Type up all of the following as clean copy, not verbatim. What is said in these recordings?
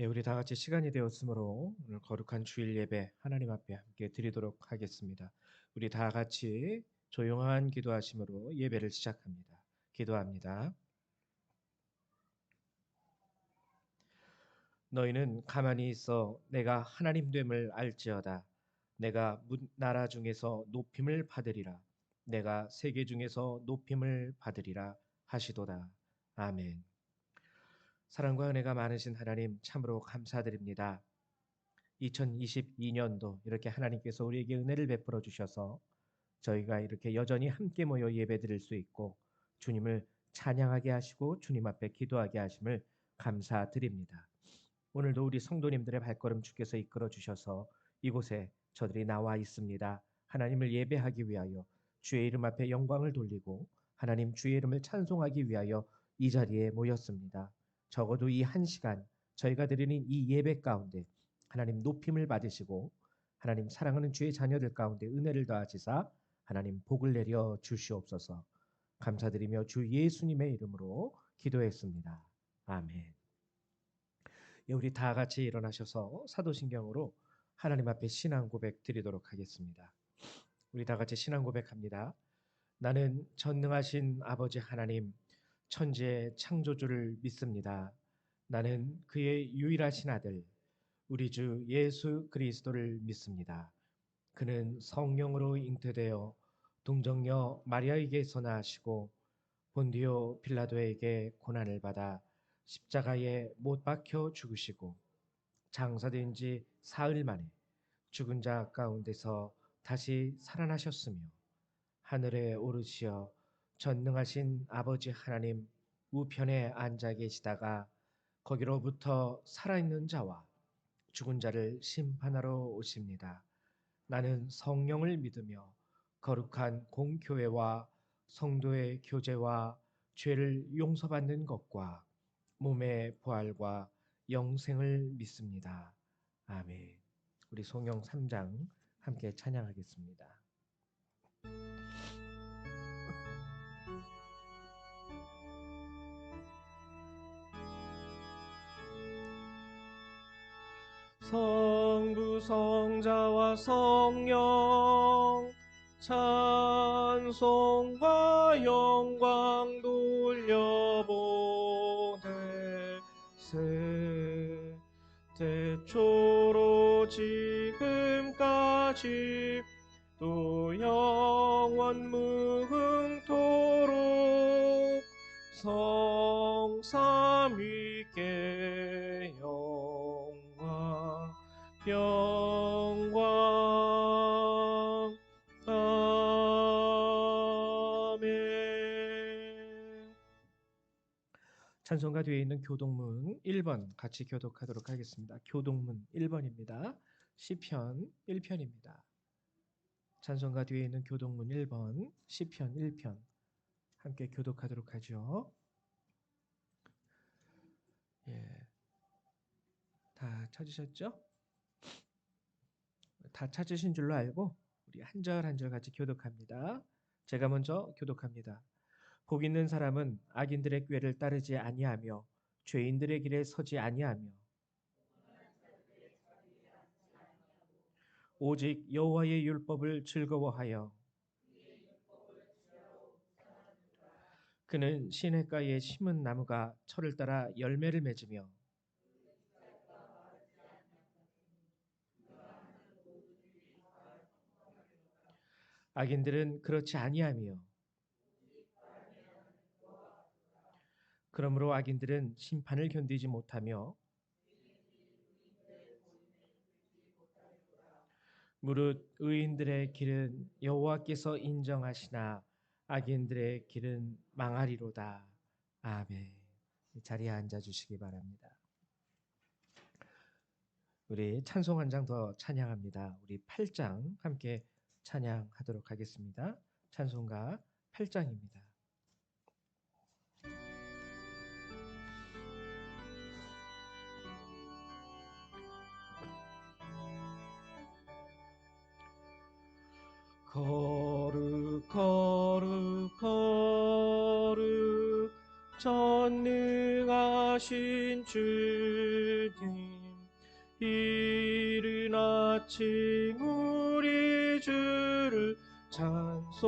예, 우리 다 같이 시간이 되었으므로 오늘 거룩한 주일 예배 하나님 앞에 함께 드리도록 하겠습니다. 우리 다 같이 조용한 기도하심으로 예배를 시작합니다. 기도합니다. 너희는 가만히 있어 내가 하나님 됨을 알지어다. 내가 나라 중에서 높임을 받으리라. 내가 세계 중에서 높임을 받으리라 하시도다. 아멘. 사랑과 은혜가 많으신 하나님 참으로 감사드립니다. 2022년도 이렇게 하나님께서 우리에게 은혜를 베풀어 주셔서 저희가 이렇게 여전히 함께 모여 예배드릴 수 있고 주님을 찬양하게 하시고 주님 앞에 기도하게 하심을 감사드립니다. 오늘도 우리 성도님들의 발걸음 주께서 이끌어 주셔서 이곳에 저들이 나와 있습니다. 하나님을 예배하기 위하여 주의 이름 앞에 영광을 돌리고 하나님 주의 이름을 찬송하기 위하여 이 자리에 모였습니다. 적어도 이 한 시간 저희가 드리는 이 예배 가운데 하나님 높임을 받으시고 하나님 사랑하는 주의 자녀들 가운데 은혜를 더하시사 하나님 복을 내려 주시옵소서. 감사드리며 주 예수님의 이름으로 기도했습니다. 아멘. 예, 우리 다 같이 일어나셔서 사도신경으로 하나님 앞에 신앙 고백 드리도록 하겠습니다. 우리 다 같이 신앙 고백합니다. 나는 전능하신 아버지 하나님, 천지의 창조주를 믿습니다. 나는 그의 유일하신 아들, 우리 주 예수 그리스도를 믿습니다. 그는 성령으로 잉태되어 동정녀 마리아에게서 나시고 본디오 빌라도에게 고난을 받아 십자가에 못 박혀 죽으시고 장사된 지 사흘 만에 죽은 자 가운데서 다시 살아나셨으며 하늘에 오르시어 전능하신 아버지 하나님 우편에 앉아 계시다가 거기로부터 살아있는 자와 죽은 자를 심판하러 오십니다. 나는 성령을 믿으며 거룩한 공교회와 성도의 교제와 죄를 용서받는 것과 몸의 부활과 영생을 믿습니다. 아멘. 우리 성경 3장 함께 찬양하겠습니다. 성부 성자와 성령 찬송과 영광 돌려보내세 태초로 지금까지 또 영원 무궁토록 성삼위께 영광 아멘. 찬송가 뒤에 있는 교동문 1번 같이 교독하도록 하겠습니다. 교동문 1번입니다. 시편 1편입니다. 찬송가 뒤에 있는 교동문 1번 시편 1편 함께 교독하도록 하죠. 예, 다 찾으셨죠? 다 찾으신 줄로 알고 우리 한 절 한 절 같이 교독합니다. 제가 먼저 교독합니다. 복 있는 사람은 악인들의 꾀를 따르지 아니하며 죄인들의 길에 서지 아니하며 오직 여호와의 율법을 즐거워하여 그는 시냇가에 심은 나무가 철을 따라 열매를 맺으며 악인들은 그렇지 아니하며 그러므로 악인들은 심판을 견디지 못하며 무릇 의인들의 길은 여호와께서 인정하시나 악인들의 길은 망하리로다. 아멘. 자리에 앉아 주시기 바랍니다. 우리 찬송 한 장 더 찬양합니다. 우리 8장 함께 찬양하도록 하겠습니다. 찬송가 8장입니다. 거룩 거룩 거룩 전능하신 주님 이른 아침 우리 주를 찬송합니다.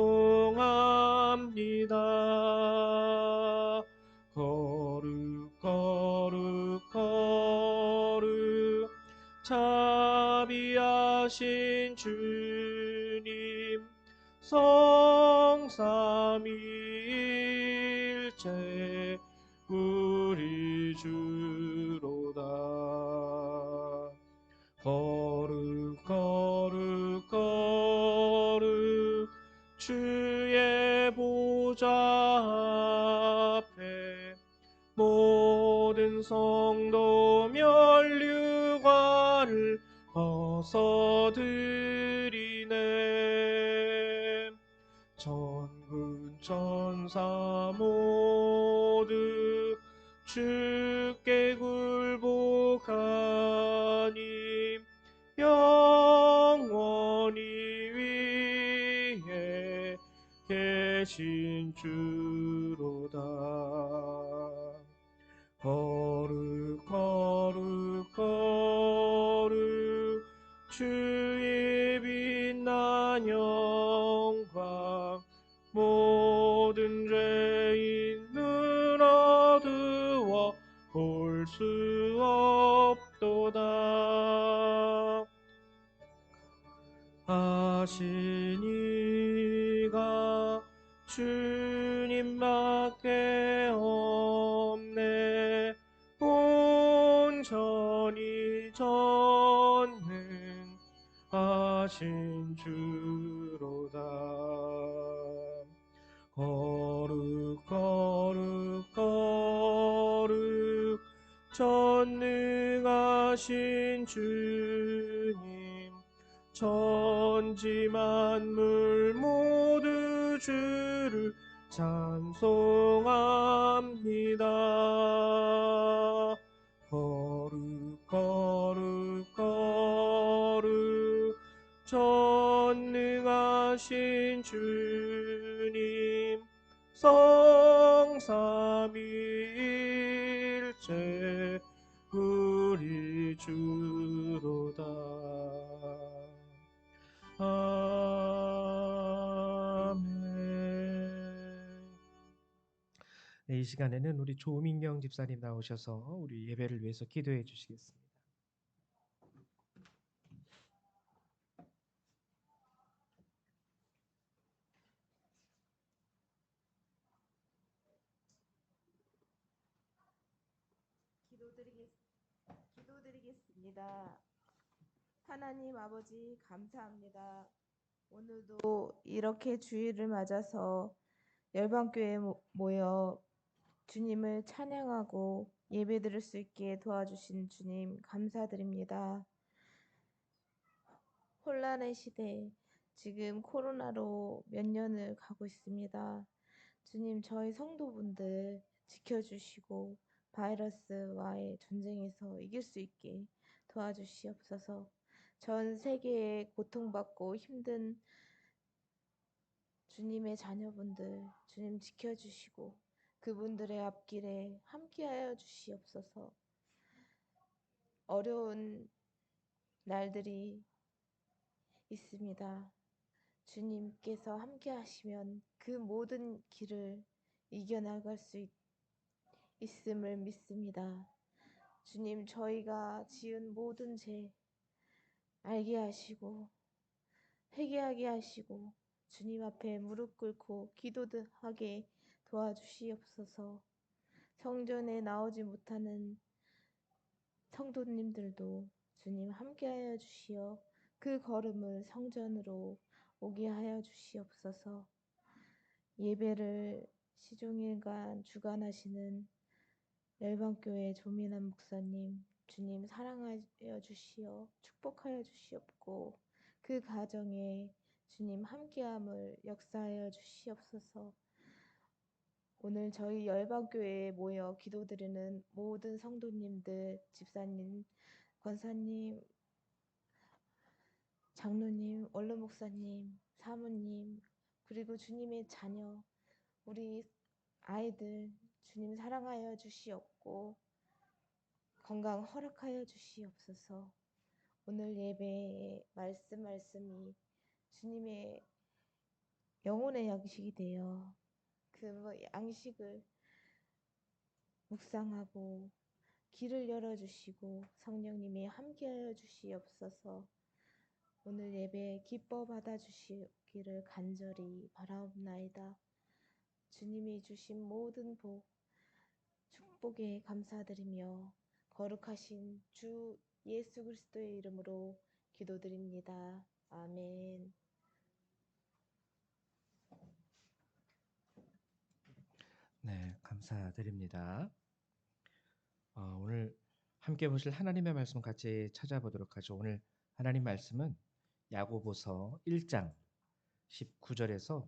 거룩 거룩 거룩 자비하신 주님, 성삼위일체 우리 주로다. 거룩 거룩 거룩 주의 보좌 앞에 모든 성도 면류관을 벗어드리네. 천군 천사 모두 주께 굴복하니 영원히 위에 계신 주로다. 거룩 거룩 거룩 주의 빛난 영광 모든 죄인 눈 어두워 볼 수 없도다. 아시니가 주님밖에 없네. 온전히 전능하신 주로다. 거룩 거룩 거룩 전능하신 주님, 천지 만물 모두 주를 찬송합니다. 거룩 거룩 거룩 전능하신 주님, 성삼위일체 우리 주로다. 아멘. 네, 이 시간에는 우리 조민경 집사님 나오셔서 우리 예배를 위해서 기도해 주시겠습니다. 기도드리겠습니다. 하나님 아버지 감사합니다. 오늘도 이렇게 주일을 맞아서 열방교회에 모여 주님을 찬양하고 예배드릴 수 있게 도와주신 주님 감사드립니다. 혼란의 시대, 지금 코로나로 몇 년을 가고 있습니다. 주님, 저희 성도분들 지켜주시고 바이러스와의 전쟁에서 이길 수 있게 도와주시옵소서. 전 세계에 고통받고 힘든 주님의 자녀분들, 주님 지켜주시고 그분들의 앞길에 함께하여 주시옵소서. 어려운 날들이 있습니다. 주님께서 함께 하시면 그 모든 길을 이겨나갈 수 있음을 믿습니다. 주님, 저희가 지은 모든 죄 알게 하시고 회개하게 하시고 주님 앞에 무릎 꿇고 기도하게 도와주시옵소서. 성전에 나오지 못하는 성도님들도 주님 함께하여 주시어 그 걸음을 성전으로 오게 하여 주시옵소서. 예배를 시종일관 주관하시는 열방교회 조민환 목사님, 주님 사랑하여 주시어 축복하여 주시옵고 그 가정에 주님 함께함을 역사하여 주시옵소서. 오늘 저희 열방교회에 모여 기도드리는 모든 성도님들, 집사님, 권사님, 장로님, 원로 목사님, 사모님, 그리고 주님의 자녀, 우리 아이들 주님 사랑하여 주시옵고 건강 허락하여 주시옵소서. 오늘 예배의 말씀이 주님의 영혼의 양식이 되어 그 양식을 묵상하고 길을 열어주시고 성령님이 함께하여 주시옵소서. 오늘 예배 기뻐 받아주시기를 간절히 바라옵나이다. 주님이 주신 모든 축복에 감사드리며 거룩하신 주 예수 그리스도의 이름으로 기도드립니다. 아멘. 네, 감사드립니다. 오늘 함께 보실 하나님의 말씀 같이 찾아보도록 하죠. 오늘 하나님 말씀은 야고보서 1장 19절에서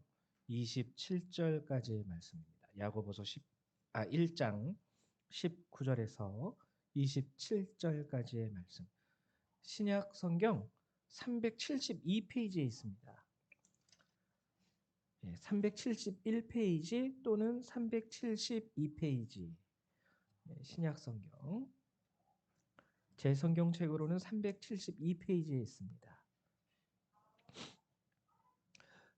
27절까지의 말씀입니다. 야고보서 1장 19절에서 27절까지의 말씀. 신약 성경 372페이지에 있습니다. 371페이지 또는 372페이지. 신약 성경. 제 성경책으로는 372페이지에 있습니다.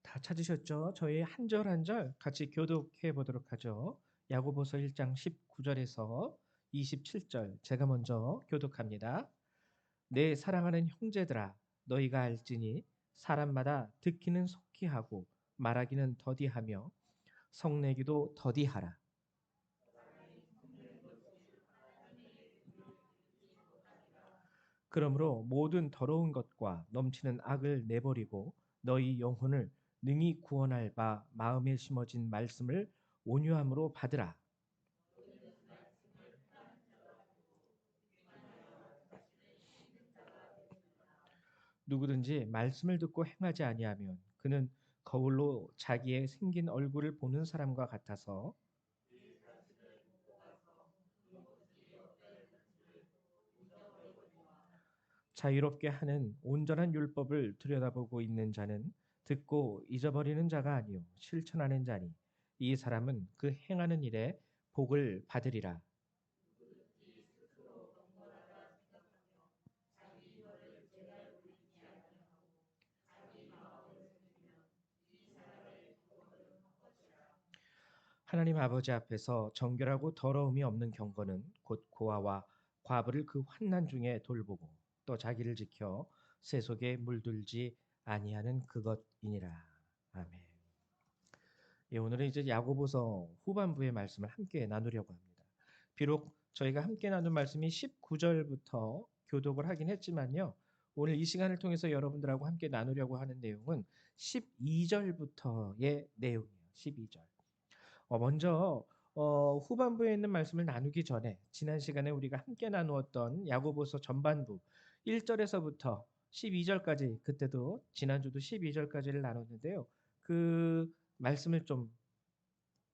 다 찾으셨죠? 저희 한 절 한 절 같이 교독해 보도록 하죠. 야고보서 1장 19절에서 27절 제가 먼저 교독합니다. 내 사랑하는 형제들아 너희가 알지니 사람마다 듣기는 속히 하고 말하기는 더디하며 성내기도 더디하라. 그러므로 모든 더러운 것과 넘치는 악을 내버리고 너희 영혼을 능히 구원할 바 마음에 심어진 말씀을 온유함으로 받으라. 누구든지 말씀을 듣고 행하지 아니하면 그는 거울로 자기의 생긴 얼굴을 보는 사람과 같아서 자유롭게 하는 온전한 율법을 들여다보고 있는 자는 듣고 잊어버리는 자가 아니요 실천하는 자니 이 사람은 그 행하는 일에 복을 받으리라. 하나님 아버지 앞에서 정결하고 더러움이 없는 경건은 곧 고아와 과부를 그 환난 중에 돌보고 또 자기를 지켜 세속에 물들지 아니하는 그것이니라. 아멘. 예, 오늘은 이제 야고보서 후반부의 말씀을 함께 나누려고 합니다. 비록 저희가 함께 나눈 말씀이 19절부터 교독을 하긴 했지만요. 오늘 이 시간을 통해서 여러분들하고 함께 나누려고 하는 내용은 12절부터의 내용이에요. 12절. 먼저 후반부에 있는 말씀을 나누기 전에 지난 시간에 우리가 함께 나누었던 야고보서 전반부 1절에서부터 12절까지 그때도 지난주도 12절까지를 나눴는데요. 그 말씀을 좀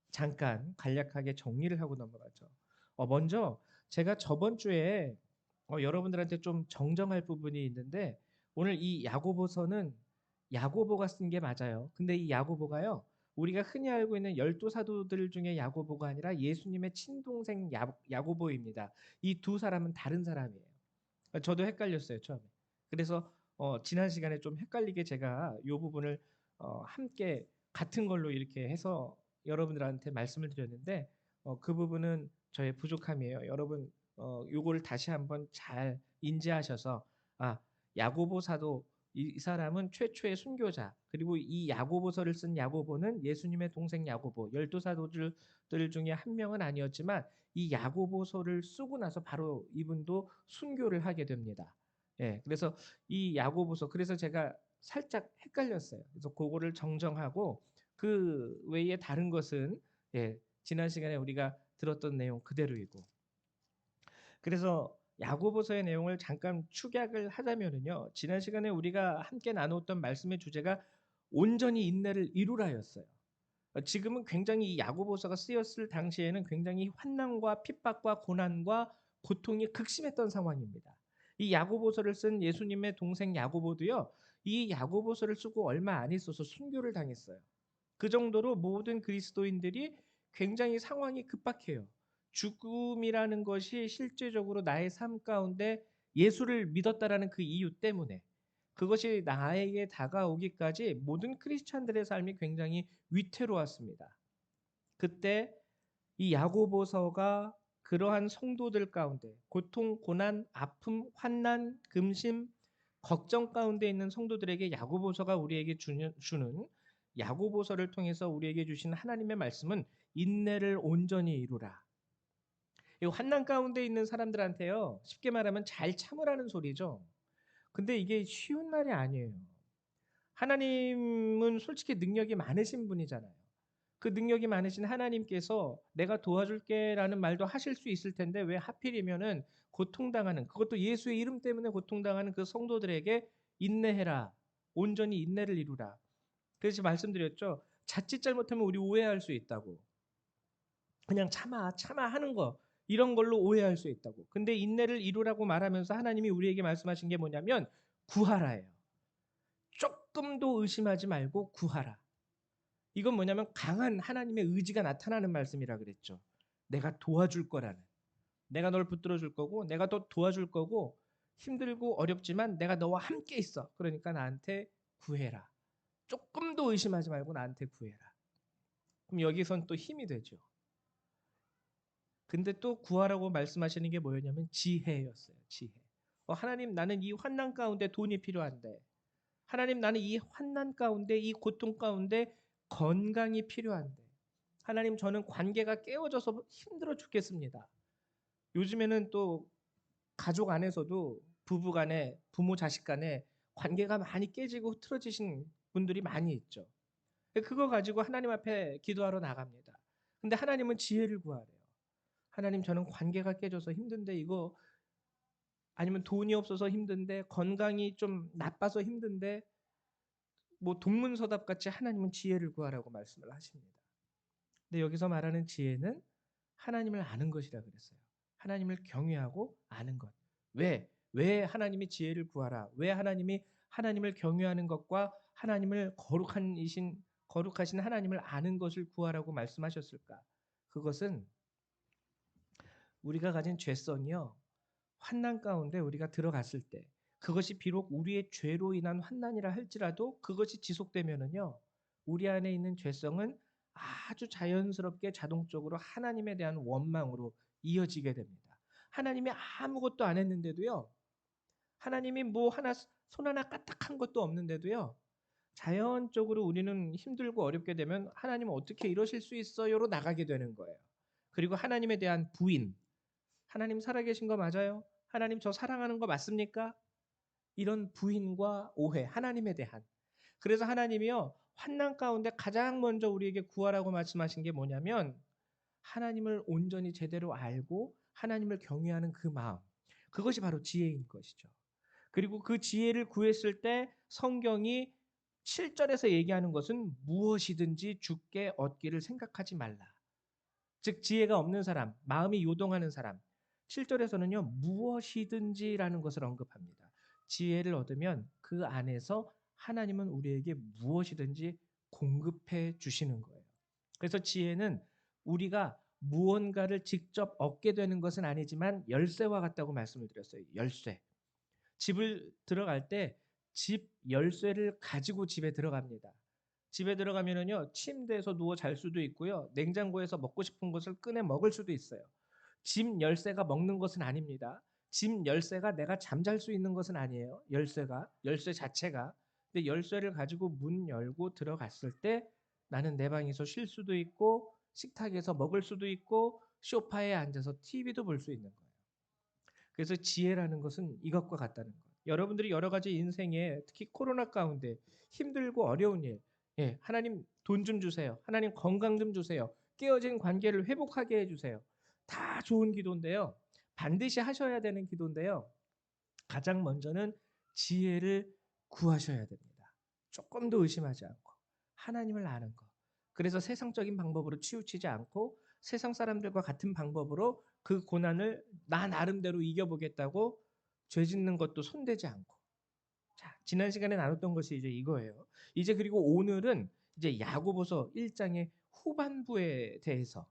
잠깐 간략하게 정리를 하고 넘어가죠. 먼저 제가 저번 주에 여러분들한테 좀 정정할 부분이 있는데 오늘 이 야고보서는 야고보가 쓴 게 맞아요. 근데 이 야고보가요. 우리가 흔히 알고 있는 12사도들 중에 야고보가 아니라 예수님의 친동생 야고보입니다. 이 두 사람은 다른 사람이에요. 저도 헷갈렸어요, 처음에. 그래서 지난 시간에 좀 헷갈리게 제가 이 부분을 함께 같은 걸로 이렇게 해서 여러분들한테 말씀을 드렸는데 그 부분은 저의 부족함이에요. 여러분 요거를 다시 한번 잘 인지하셔서 야고보 사도 이 사람은 최초의 순교자 그리고 이 야고보서를 쓴 야고보는 예수님의 동생 야고보 12사도들 중에 한 명은 아니었지만 이 야고보서를 쓰고 나서 바로 이분도 순교를 하게 됩니다. 예, 그래서 이 야고보서 그래서 제가 살짝 헷갈렸어요. 그래서 그거를 정정하고 그 외에 다른 것은 지난 시간에 우리가 들었던 내용 그대로이고 그래서 야고보서의 내용을 잠깐 축약을 하자면은요. 지난 시간에 우리가 함께 나누었던 말씀의 주제가 온전히 인내를 이루라였어요. 지금은 굉장히 이 야고보서가 쓰였을 당시에는 굉장히 환난과 핍박과 고난과 고통이 극심했던 상황입니다. 이 야고보서를 쓴 예수님의 동생 야고보도요. 이 야고보서를 쓰고 얼마 안 있어서 순교를 당했어요. 그 정도로 모든 그리스도인들이 굉장히 상황이 급박해요. 죽음이라는 것이 실제적으로 나의 삶 가운데 예수를 믿었다라는 그 이유 때문에 그것이 나에게 다가오기까지 모든 크리스찬들의 삶이 굉장히 위태로웠습니다. 그때 이 야고보서가 그러한 성도들 가운데 고통, 고난, 아픔, 환난, 금심, 걱정 가운데 있는 성도들에게 야고보서가 우리에게 주는 야고보서를 통해서 우리에게 주신 하나님의 말씀은 인내를 온전히 이루라. 이 환난 가운데 있는 사람들한테요, 쉽게 말하면 잘 참으라는 소리죠. 근데 이게 쉬운 말이 아니에요. 하나님은 솔직히 능력이 많으신 분이잖아요. 그 능력이 많으신 하나님께서 내가 도와줄게라는 말도 하실 수 있을 텐데 왜 하필이면은 고통당하는, 그것도 예수의 이름 때문에 고통당하는 그 성도들에게 인내해라. 온전히 인내를 이루라. 그래서 말씀드렸죠. 자칫 잘못하면 우리 오해할 수 있다고. 그냥 참아 하는 거, 이런 걸로 오해할 수 있다고. 근데 인내를 이루라고 말하면서 하나님이 우리에게 말씀하신 게 뭐냐면 구하라예요. 조금도 의심하지 말고 구하라. 이건 뭐냐면 강한 하나님의 의지가 나타나는 말씀이라 그랬죠. 내가 도와줄 거라는. 내가 널 붙들어 줄 거고 내가 더 도와줄 거고 힘들고 어렵지만 내가 너와 함께 있어. 그러니까 나한테 구해라. 조금도 의심하지 말고 나한테 구해라. 그럼 여기선 또 힘이 되죠. 근데 또 구하라고 말씀하시는 게 뭐였냐면 지혜였어요. 지혜. 하나님, 나는 이 환난 가운데 돈이 필요한데, 하나님, 나는 이 환난 가운데, 이 고통 가운데 건강이 필요한데, 하나님, 저는 관계가 깨어져서 힘들어 죽겠습니다. 요즘에는 또 가족 안에서도 부부 간에, 부모 자식 간에 관계가 많이 깨지고 흐트러지신 분들이 많이 있죠. 그거 가지고 하나님 앞에 기도하러 나갑니다. 근데 하나님은 지혜를 구하래요. 하나님, 저는 관계가 깨져서 힘든데 이거, 아니면 돈이 없어서 힘든데, 건강이 좀 나빠서 힘든데, 뭐 동문서답 같이 하나님은 지혜를 구하라고 말씀을 하십니다. 근데 여기서 말하는 지혜는 하나님을 아는 것이라 그랬어요. 하나님을 경외하고 아는 것. 왜 하나님이 지혜를 구하라? 왜 하나님이 하나님을 경외하는 것과 하나님을 거룩하신 하나님을 아는 것을 구하라고 말씀하셨을까? 그것은 우리가 가진 죄성이요, 환난 가운데 우리가 들어갔을 때, 그것이 비록 우리의 죄로 인한 환난이라 할지라도 그것이 지속되면은요, 우리 안에 있는 죄성은 아주 자연스럽게 자동적으로 하나님에 대한 원망으로 이어지게 됩니다. 하나님이 아무것도 안 했는데도요, 하나님이 뭐 하나 손 하나 까딱한 것도 없는데도요, 자연적으로 우리는 힘들고 어렵게 되면 하나님 어떻게 이러실 수 있어요로 나가게 되는 거예요. 그리고 하나님에 대한 부인, 하나님 살아계신 거 맞아요? 하나님 저 사랑하는 거 맞습니까? 이런 부인과 오해, 하나님에 대한. 그래서 하나님이요, 환난 가운데 가장 먼저 우리에게 구하라고 말씀하신 게 뭐냐면 하나님을 온전히 제대로 알고 하나님을 경외하는 그 마음. 그것이 바로 지혜인 것이죠. 그리고 그 지혜를 구했을 때 성경이 7절에서 얘기하는 것은 무엇이든지 주께 얻기를 생각하지 말라. 즉 지혜가 없는 사람, 마음이 요동하는 사람. 7절에서는요. 무엇이든지라는 것을 언급합니다. 지혜를 얻으면 그 안에서 하나님은 우리에게 무엇이든지 공급해 주시는 거예요. 그래서 지혜는 우리가 무언가를 직접 얻게 되는 것은 아니지만 열쇠와 같다고 말씀을 드렸어요. 열쇠. 집을 들어갈 때 집 열쇠를 가지고 집에 들어갑니다. 집에 들어가면은요, 침대에서 누워 잘 수도 있고요, 냉장고에서 먹고 싶은 것을 꺼내 먹을 수도 있어요. 집 열쇠가 먹는 것은 아닙니다. 집 열쇠가 내가 잠잘 수 있는 것은 아니에요. 열쇠 자체가. 근데 열쇠를 가지고 문 열고 들어갔을 때 나는 내 방에서 쉴 수도 있고 식탁에서 먹을 수도 있고 소파에 앉아서 TV도 볼 수 있는 거예요. 그래서 지혜라는 것은 이것과 같다는 거예요. 여러분들이 여러 가지 인생에 특히 코로나 가운데 힘들고 어려운 일, 하나님 돈 좀 주세요. 하나님 건강 좀 주세요. 깨어진 관계를 회복하게 해주세요. 다 좋은 기도인데요. 반드시 하셔야 되는 기도인데요. 가장 먼저는 지혜를 구하셔야 됩니다. 조금도 의심하지 않고 하나님을 아는 것. 그래서 세상적인 방법으로 치우치지 않고 세상 사람들과 같은 방법으로 그 고난을 나 나름대로 이겨보겠다고 죄 짓는 것도 손대지 않고. 자, 지난 시간에 나눴던 것이 이제 이거예요. 이제 그리고 오늘은 이제 야고보서 1장의 후반부에 대해서,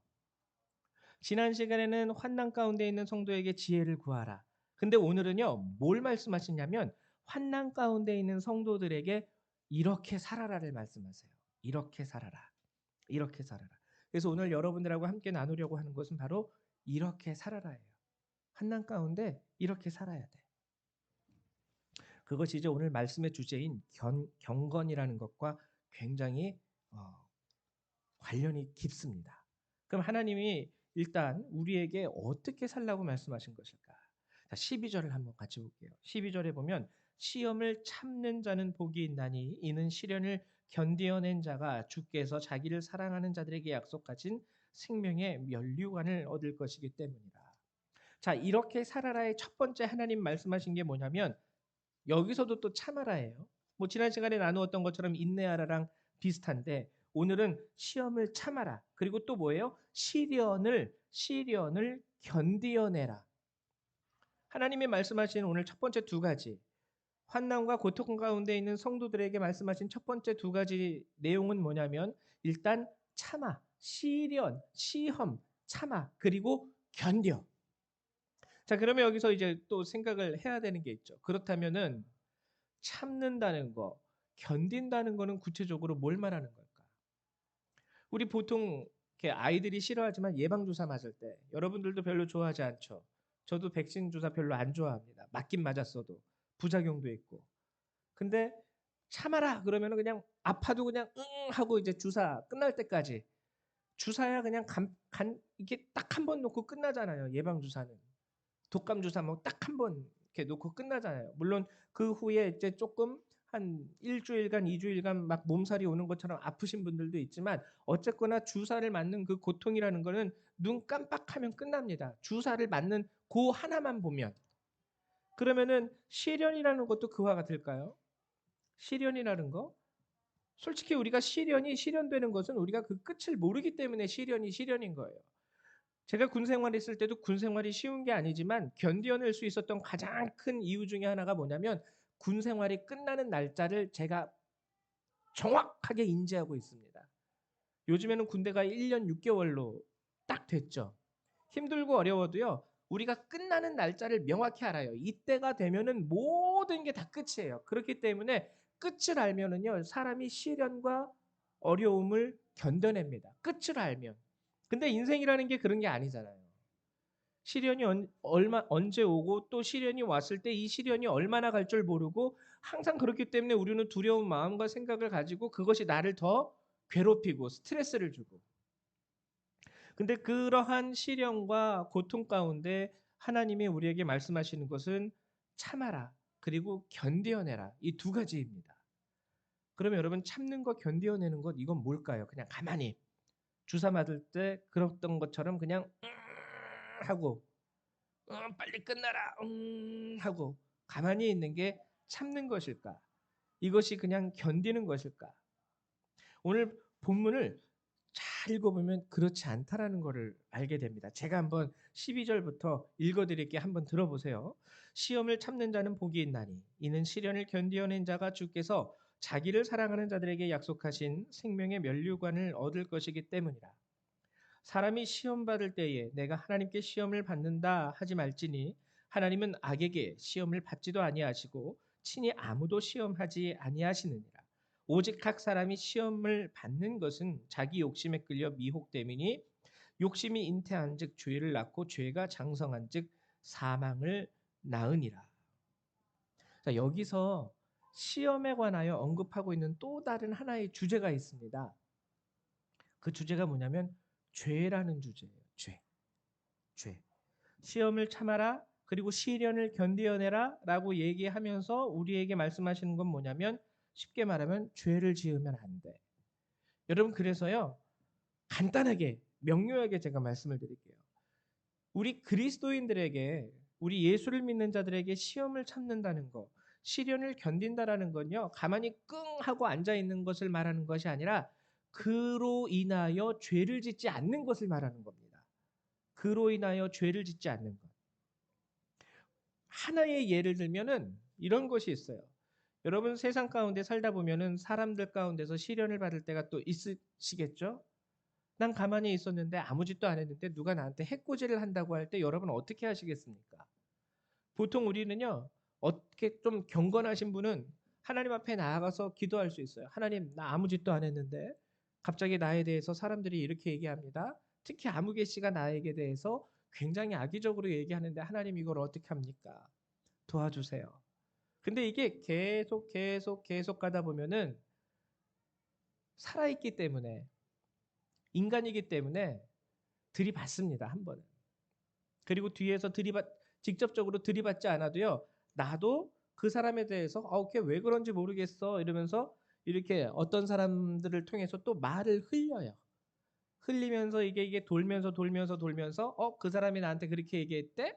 지난 시간에는 환난 가운데 있는 성도에게 지혜를 구하라. 근데 오늘은요, 뭘 말씀하시냐면 환난 가운데 있는 성도들에게 이렇게 살아라를 말씀하세요. 이렇게 살아라. 이렇게 살아라. 그래서 오늘 여러분들하고 함께 나누려고 하는 것은 바로 이렇게 살아라예요. 환난 가운데 이렇게 살아야 돼. 그것이 이제 오늘 말씀의 주제인 경건이라는 것과 굉장히 관련이 깊습니다. 그럼 하나님이 일단 우리에게 어떻게 살라고 말씀하신 것일까? 자, 12절을 한번 같이 볼게요. 12절에 보면 시험을 참는 자는 복이 있나니 이는 시련을 견디어낸 자가 주께서 자기를 사랑하는 자들에게 약속하신 생명의 면류관을 얻을 것이기 때문이라. 자, 이렇게 살아라의 첫 번째 하나님 말씀하신 게 뭐냐면 여기서도 또 참아라예요. 뭐 지난 시간에 나누었던 것처럼 인내하라랑 비슷한데 오늘은 시험을 참아라. 그리고 또 뭐예요? 시련을 견디어내라. 하나님이 말씀하신 오늘 첫 번째 두 가지 환난과 고통 가운데 있는 성도들에게 말씀하신 첫 번째 두 가지 내용은 뭐냐면 일단 참아, 시험, 참아, 그리고 견뎌. 자, 그러면 여기서 이제 또 생각을 해야 되는 게 있죠. 그렇다면은 참는다는 거, 견딘다는 거는 구체적으로 뭘 말하는 걸까? 우리 보통 이렇게 아이들이 싫어하지만 예방주사 맞을 때 여러분들도 별로 좋아하지 않죠. 저도 백신 주사 별로 안 좋아합니다. 맞긴 맞았어도 부작용도 있고. 근데 참아라 그러면은 그냥 아파도 그냥 응 하고 이제 주사 끝날 때까지 주사야 그냥 이게 딱 한 번 놓고 끝나잖아요. 예방주사는. 독감 주사 뭐 딱 한 번 이렇게 놓고 끝나잖아요. 물론 그 후에 이제 조금 한 일주일간, 2주일간 막 몸살이 오는 것처럼 아프신 분들도 있지만 어쨌거나 주사를 맞는 그 고통이라는 거는 눈 깜빡하면 끝납니다. 주사를 맞는 그 하나만 보면. 그러면은 시련이라는 것도 그와 같을까요? 시련이라는 거? 솔직히 우리가 실현되는 것은 우리가 그 끝을 모르기 때문에 시련인 거예요. 제가 군 생활했을 때도 군 생활이 쉬운 게 아니지만 견뎌낼 수 있었던 가장 큰 이유 중에 하나가 뭐냐면 군 생활이 끝나는 날짜를 제가 정확하게 인지하고 있습니다. 요즘에는 군대가 1년 6개월로 딱 됐죠. 힘들고 어려워도요. 우리가 끝나는 날짜를 명확히 알아요. 이때가 되면은 모든 게 다 끝이에요. 그렇기 때문에 끝을 알면은요. 사람이 시련과 어려움을 견뎌냅니다. 끝을 알면. 근데 인생이라는 게 그런 게 아니잖아요. 시련이 언제 오고 또 시련이 왔을 때 이 시련이 얼마나 갈 줄 모르고 항상 그렇기 때문에 우리는 두려운 마음과 생각을 가지고 그것이 나를 더 괴롭히고 스트레스를 주고. 근데 그러한 시련과 고통 가운데 하나님이 우리에게 말씀하시는 것은 참아라. 그리고 견뎌내라. 이 두 가지입니다. 그러면 여러분 참는 거 견뎌내는 것 이건 뭘까요? 그냥 가만히 주사 맞을 때 그랬던 것처럼 그냥 하고 빨리 끝나라. 하고 가만히 있는 게 참는 것일까? 이것이 그냥 견디는 것일까? 오늘 본문을 잘 읽어보면 그렇지 않다라는 것을 알게 됩니다. 제가 한번 12절부터 읽어드릴게 한번 들어보세요. 시험을 참는 자는 복이 있나니 이는 시련을 견디어낸 자가 주께서 자기를 사랑하는 자들에게 약속하신 생명의 면류관을 얻을 것이기 때문이라. 사람이 시험 받을 때에 내가 하나님께 시험을 받는다 하지 말지니 하나님은 악에게 시험을 받지도 아니하시고 친히 아무도 시험하지 아니하시느니라. 오직 각 사람이 시험을 받는 것은 자기 욕심에 끌려 미혹됨이니 욕심이 잉태한즉 죄를 낳고 죄가 장성한즉 사망을 낳으니라. 자, 여기서 시험에 관하여 언급하고 있는 또 다른 하나의 주제가 있습니다. 그 주제가 뭐냐면 죄라는 주제예요. 죄. 시험을 참아라. 그리고 시련을 견디어내라라고 얘기하면서 우리에게 말씀하시는 건 뭐냐면 쉽게 말하면 죄를 지으면 안 돼. 여러분 그래서요. 간단하게 명료하게 제가 말씀을 드릴게요. 우리 그리스도인들에게 우리 예수를 믿는 자들에게 시험을 참는다는 거, 시련을 견딘다라는 건요. 가만히 끙 하고 앉아 있는 것을 말하는 것이 아니라 그로 인하여 죄를 짓지 않는 것을 말하는 겁니다. 그로 인하여 죄를 짓지 않는 것. 하나의 예를 들면은 이런 것이 있어요. 여러분 세상 가운데 살다 보면은 사람들 가운데서 시련을 받을 때가 또 있으시겠죠? 난 가만히 있었는데 아무 짓도 안 했는데 누가 나한테 해코지를 한다고 할 때 여러분 어떻게 하시겠습니까? 보통 우리는요, 어떻게 좀 경건하신 분은 하나님 앞에 나아가서 기도할 수 있어요. 하나님, 나 아무 짓도 안 했는데 갑자기 나에 대해서 사람들이 이렇게 얘기합니다. 특히 아무개 씨가 나에게 대해서 굉장히 악의적으로 얘기하는데 하나님 이걸 어떻게 합니까? 도와주세요. 근데 이게 계속 가다 보면은 살아있기 때문에, 인간이기 때문에 들이받습니다, 한 번은. 그리고 뒤에서 직접적으로 들이받지 않아도요, 나도 그 사람에 대해서 걔 왜 그런지 모르겠어 이러면서 이렇게 어떤 사람들을 통해서 또 말을 흘려요. 흘리면서 이게 돌면서 그 사람이 나한테 그렇게 얘기했대?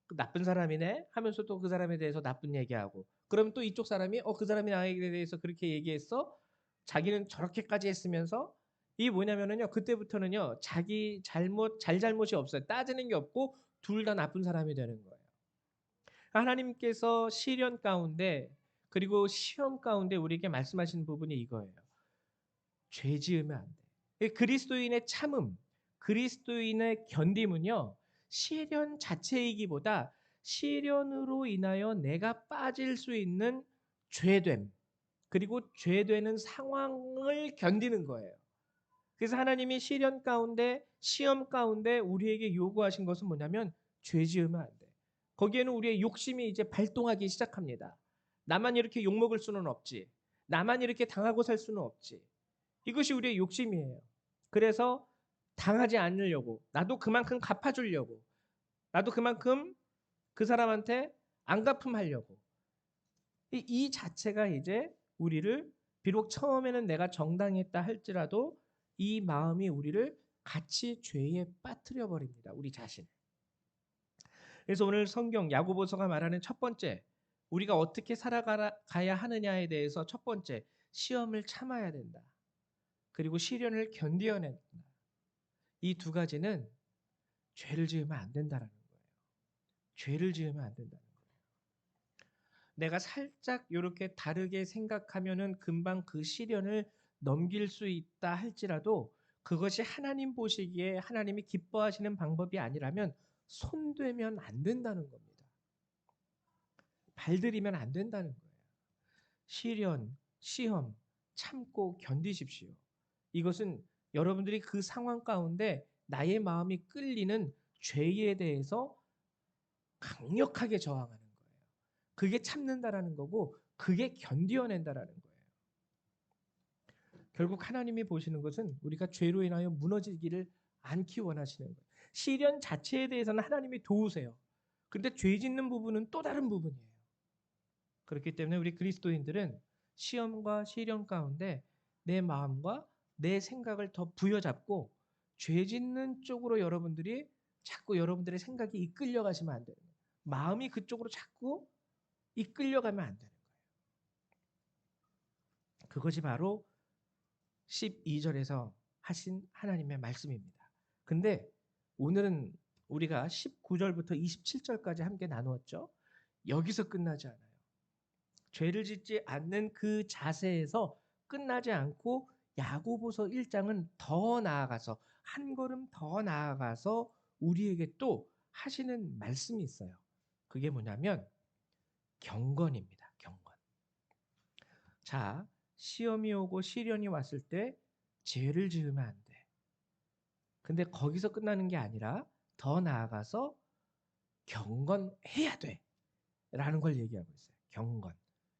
그 나쁜 사람이네 하면서 또 그 사람에 대해서 나쁜 얘기하고, 그럼 또 이쪽 사람이 그 사람이 나에게 대해서 그렇게 얘기했어? 자기는 저렇게까지 했으면서, 이 뭐냐면은요, 그때부터는요, 자기 잘못이 없어요. 따지는 게 없고 둘 다 나쁜 사람이 되는 거예요. 하나님께서 시련 가운데 그리고 시험 가운데 우리에게 말씀하시는 부분이 이거예요. 죄 지으면 안 돼. 그리스도인의 참음, 그리스도인의 견딤은요, 시련 자체이기보다 시련으로 인하여 내가 빠질 수 있는 죄됨, 그리고 죄되는 상황을 견디는 거예요. 그래서 하나님이 시련 가운데, 시험 가운데 우리에게 요구하신 것은 뭐냐면 죄 지으면 안 돼. 거기에는 우리의 욕심이 이제 발동하기 시작합니다. 나만 이렇게 욕먹을 수는 없지. 나만 이렇게 당하고 살 수는 없지. 이것이 우리의 욕심이에요. 그래서 당하지 않으려고, 나도 그만큼 갚아주려고, 나도 그만큼 그 사람한테 안갚음하려고. 이 자체가 이제 우리를, 비록 처음에는 내가 정당했다 할지라도 이 마음이 우리를 같이 죄에 빠뜨려 버립니다. 우리 자신. 그래서 오늘 성경 야고보서가 말하는 첫 번째, 우리가 어떻게 살아가야 하느냐에 대해서 첫 번째, 시험을 참아야 된다. 그리고 시련을 견디어낸다. 이 두 가지는 죄를 지으면 안 된다라는 거예요. 죄를 지으면 안 된다는 거예요. 내가 살짝 이렇게 다르게 생각하면은 금방 그 시련을 넘길 수 있다 할지라도 그것이 하나님 보시기에 하나님이 기뻐하시는 방법이 아니라면 손대면 안 된다는 겁니다. 발들이면 안 된다는 거예요. 시련, 시험 참고 견디십시오. 이것은 여러분들이 그 상황 가운데 나의 마음이 끌리는 죄에 대해서 강력하게 저항하는 거예요. 그게 참는다라는 거고, 그게 견디어낸다라는 거예요. 결국 하나님이 보시는 것은 우리가 죄로 인하여 무너지기를 않기 원하시는 거예요. 시련 자체에 대해서는 하나님이 도우세요. 근데 죄 짓는 부분은 또 다른 부분이에요. 그렇기 때문에 우리 그리스도인들은 시험과 시련 가운데 내 마음과 내 생각을 더 부여잡고 죄 짓는 쪽으로 여러분들이 자꾸 여러분들의 생각이 이끌려 가시면 안 돼요. 마음이 그쪽으로 자꾸 이끌려가면 안 되는 거예요. 그것이 바로 12절에서 하신 하나님의 말씀입니다. 근데 오늘은 우리가 19절부터 27절까지 함께 나누었죠. 여기서 끝나지 않아요. 죄를 짓지 않는 그 자세에서 끝나지 않고 야고보서 1장은 더 나아가서, 한 걸음 더 나아가서 우리에게 또 하시는 말씀이 있어요. 그게 뭐냐면 경건입니다. 경건. 자, 시험이 오고 시련이 왔을 때 죄를 지으면 안 돼. 근데 거기서 끝나는 게 아니라 더 나아가서 경건해야 돼. 라는 걸 얘기하고 있어요. 경건.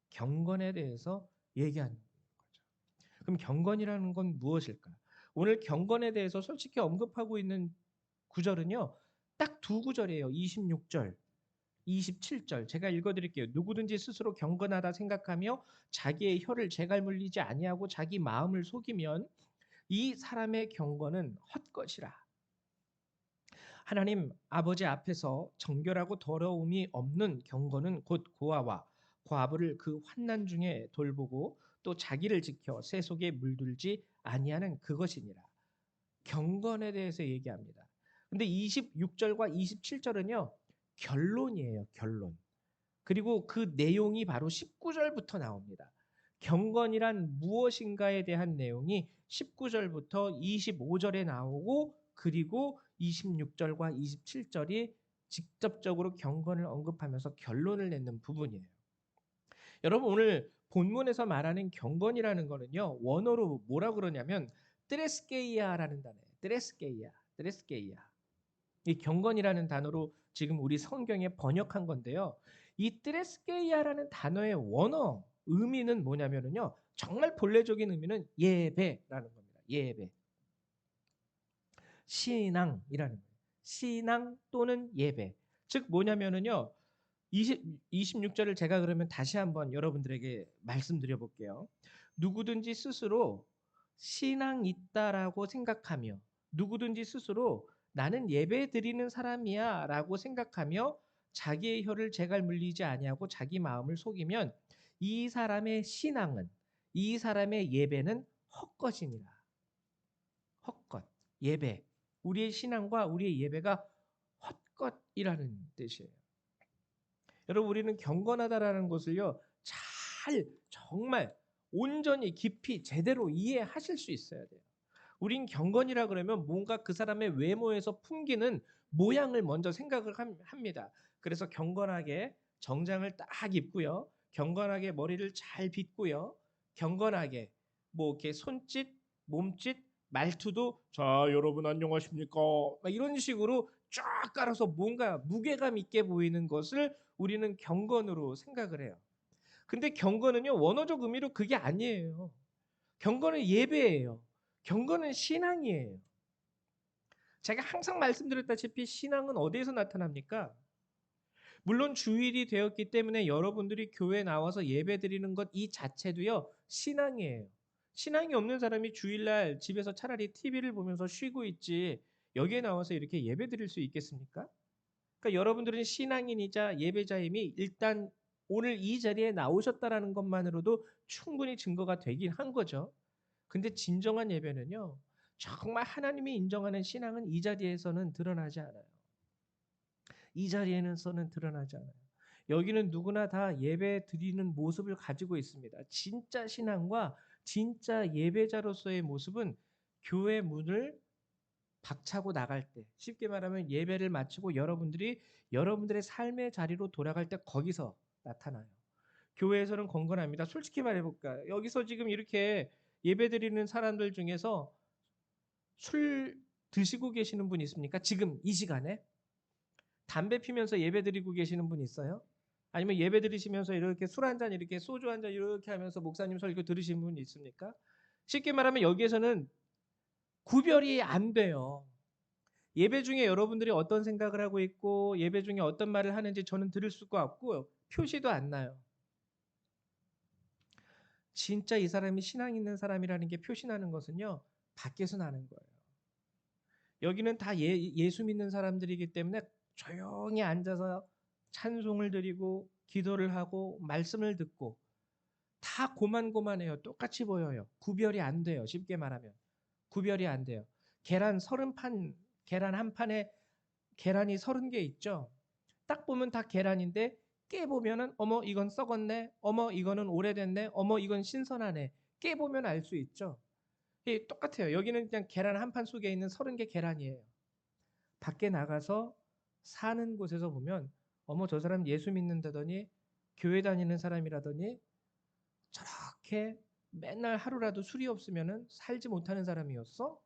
경건에 대해서 얘기하는 거죠. 그럼 경건이라는 건 무엇일까? 오늘 경건에 대해서 솔직히 언급하고 있는 구절은요, 딱 두 구절이에요. 26절, 27절. 제가 읽어드릴게요. 누구든지 스스로 경건하다 생각하며 자기의 혀를 재갈 물리지 아니하고 자기 마음을 속이면 이 사람의 경건은 헛것이라. 하나님 아버지 앞에서 정결하고 더러움이 없는 경건은 곧 고아와 과부를 그 환난 중에 돌보고 또 자기를 지켜 새 속에 물들지 아니하는 그것이니라. 경건에 대해서 얘기합니다. 근데 26절과 27절은요, 결론이에요. 결론. 그리고 그 내용이 바로 19절부터 나옵니다. 경건이란 무엇인가에 대한 내용이 19절부터 25절에 나오고, 그리고 26절과 27절이 직접적으로 경건을 언급하면서 결론을 내는 부분이에요. 여러분 오늘 본문에서 말하는 경건이라는 거는요. 원어로 뭐라 그러냐면 트레스게이아라는 단어예요. 트레스게이아. 트레스게이아. 이 경건이라는 단어로 지금 우리 성경에 번역한 건데요. 이 트레스게이아라는 단어의 원어 의미는 뭐냐면요. 정말 본래적인 의미는 예배라는 겁니다. 예배. 신앙이라는 거예요. 신앙 또는 예배. 즉 뭐냐면은요. 26절을 제가 그러면 다시 한번 여러분들에게 말씀드려 볼게요. 누구든지 스스로 신앙 있다라고 생각하며 누구든지 스스로 나는 예배 드리는 사람이야라고 생각하며 자기의 혀를 재갈 물리지 아니하고 자기 마음을 속이면 이 사람의 신앙은 이 사람의 예배는 헛것이니라. 헛것. 예배. 우리의 신앙과 우리의 예배가 헛것이라는 뜻이에요. 여러분 우리는 경건하다라는 것을요. 잘 정말 온전히 깊이 제대로 이해하실 수 있어야 돼요. 우린 경건이라 그러면 뭔가 그 사람의 외모에서 풍기는 모양을 먼저 생각을 합니다. 그래서 경건하게 정장을 딱 입고요. 경건하게 머리를 잘 빗고요. 경건하게 뭐 이렇게 손짓, 몸짓, 말투도 자 여러분 안녕하십니까 막 이런 식으로 쫙 깔아서 뭔가 무게감 있게 보이는 것을 우리는 경건으로 생각을 해요. 근데 경건은요 원어적 의미로 그게 아니에요. 경건은 예배예요. 경건은 신앙이에요. 제가 항상 말씀드렸다시피 신앙은 어디에서 나타납니까? 물론 주일이 되었기 때문에 여러분들이 교회에 나와서 예배드리는 것 이 자체도요 신앙이에요. 신앙이 없는 사람이 주일날 집에서 차라리 TV를 보면서 쉬고 있지 여기에 나와서 이렇게 예배드릴 수 있겠습니까? 그러니까 여러분들은 신앙인이자 예배자임이 일단 오늘 이 자리에 나오셨다라는 것만으로도 충분히 증거가 되긴 한 거죠. 근데 진정한 예배는요. 정말 하나님이 인정하는 신앙은 이 자리에서는 드러나지 않아요. 이 자리에서는 드러나지 않아요. 여기는 누구나 다 예배 드리는 모습을 가지고 있습니다. 진짜 신앙과 진짜 예배자로서의 모습은 교회 문을 박차고 나갈 때, 쉽게 말하면 예배를 마치고 여러분들이 여러분들의 삶의 자리로 돌아갈 때 거기서 나타나요. 교회에서는 건건합니다. 솔직히 말해볼까요? 여기서 지금 이렇게 예배드리는 사람들 중에서 술 드시고 계시는 분 있습니까? 지금 이 시간에? 담배 피면서 예배드리고 계시는 분 있어요? 아니면 예배드리시면서 이렇게 술 한 잔 이렇게 소주 한 잔 이렇게 하면서 목사님 설교 들으신 분 있습니까? 쉽게 말하면 여기에서는 구별이 안 돼요. 예배 중에 여러분들이 어떤 생각을 하고 있고 예배 중에 어떤 말을 하는지 저는 들을 수가 없고요. 표시도 안 나요. 진짜 이 사람이 신앙 있는 사람이라는 게 표시나는 것은요. 밖에서 나는 거예요. 여기는 다 예수 믿는 사람들이기 때문에 조용히 앉아서 찬송을 드리고 기도를 하고 말씀을 듣고 다 고만고만해요. 똑같이 보여요. 구별이 안 돼요. 쉽게 말하면. 구별이 안 돼요. 계란 한 판에 계란이 30개 있죠. 딱 보면 다 계란인데 깨보면은 어머 이건 썩었네. 어머 이거는 오래됐네. 어머 이건 신선하네. 깨보면 알 수 있죠. 똑같아요. 여기는 그냥 계란 한 판 속에 있는 30개 계란이에요. 밖에 나가서 사는 곳에서 보면 어머 저 사람 예수 믿는다더니 교회 다니는 사람이라더니 저렇게 맨날 하루라도 술이 없으면은 살지 못하는 사람이었어?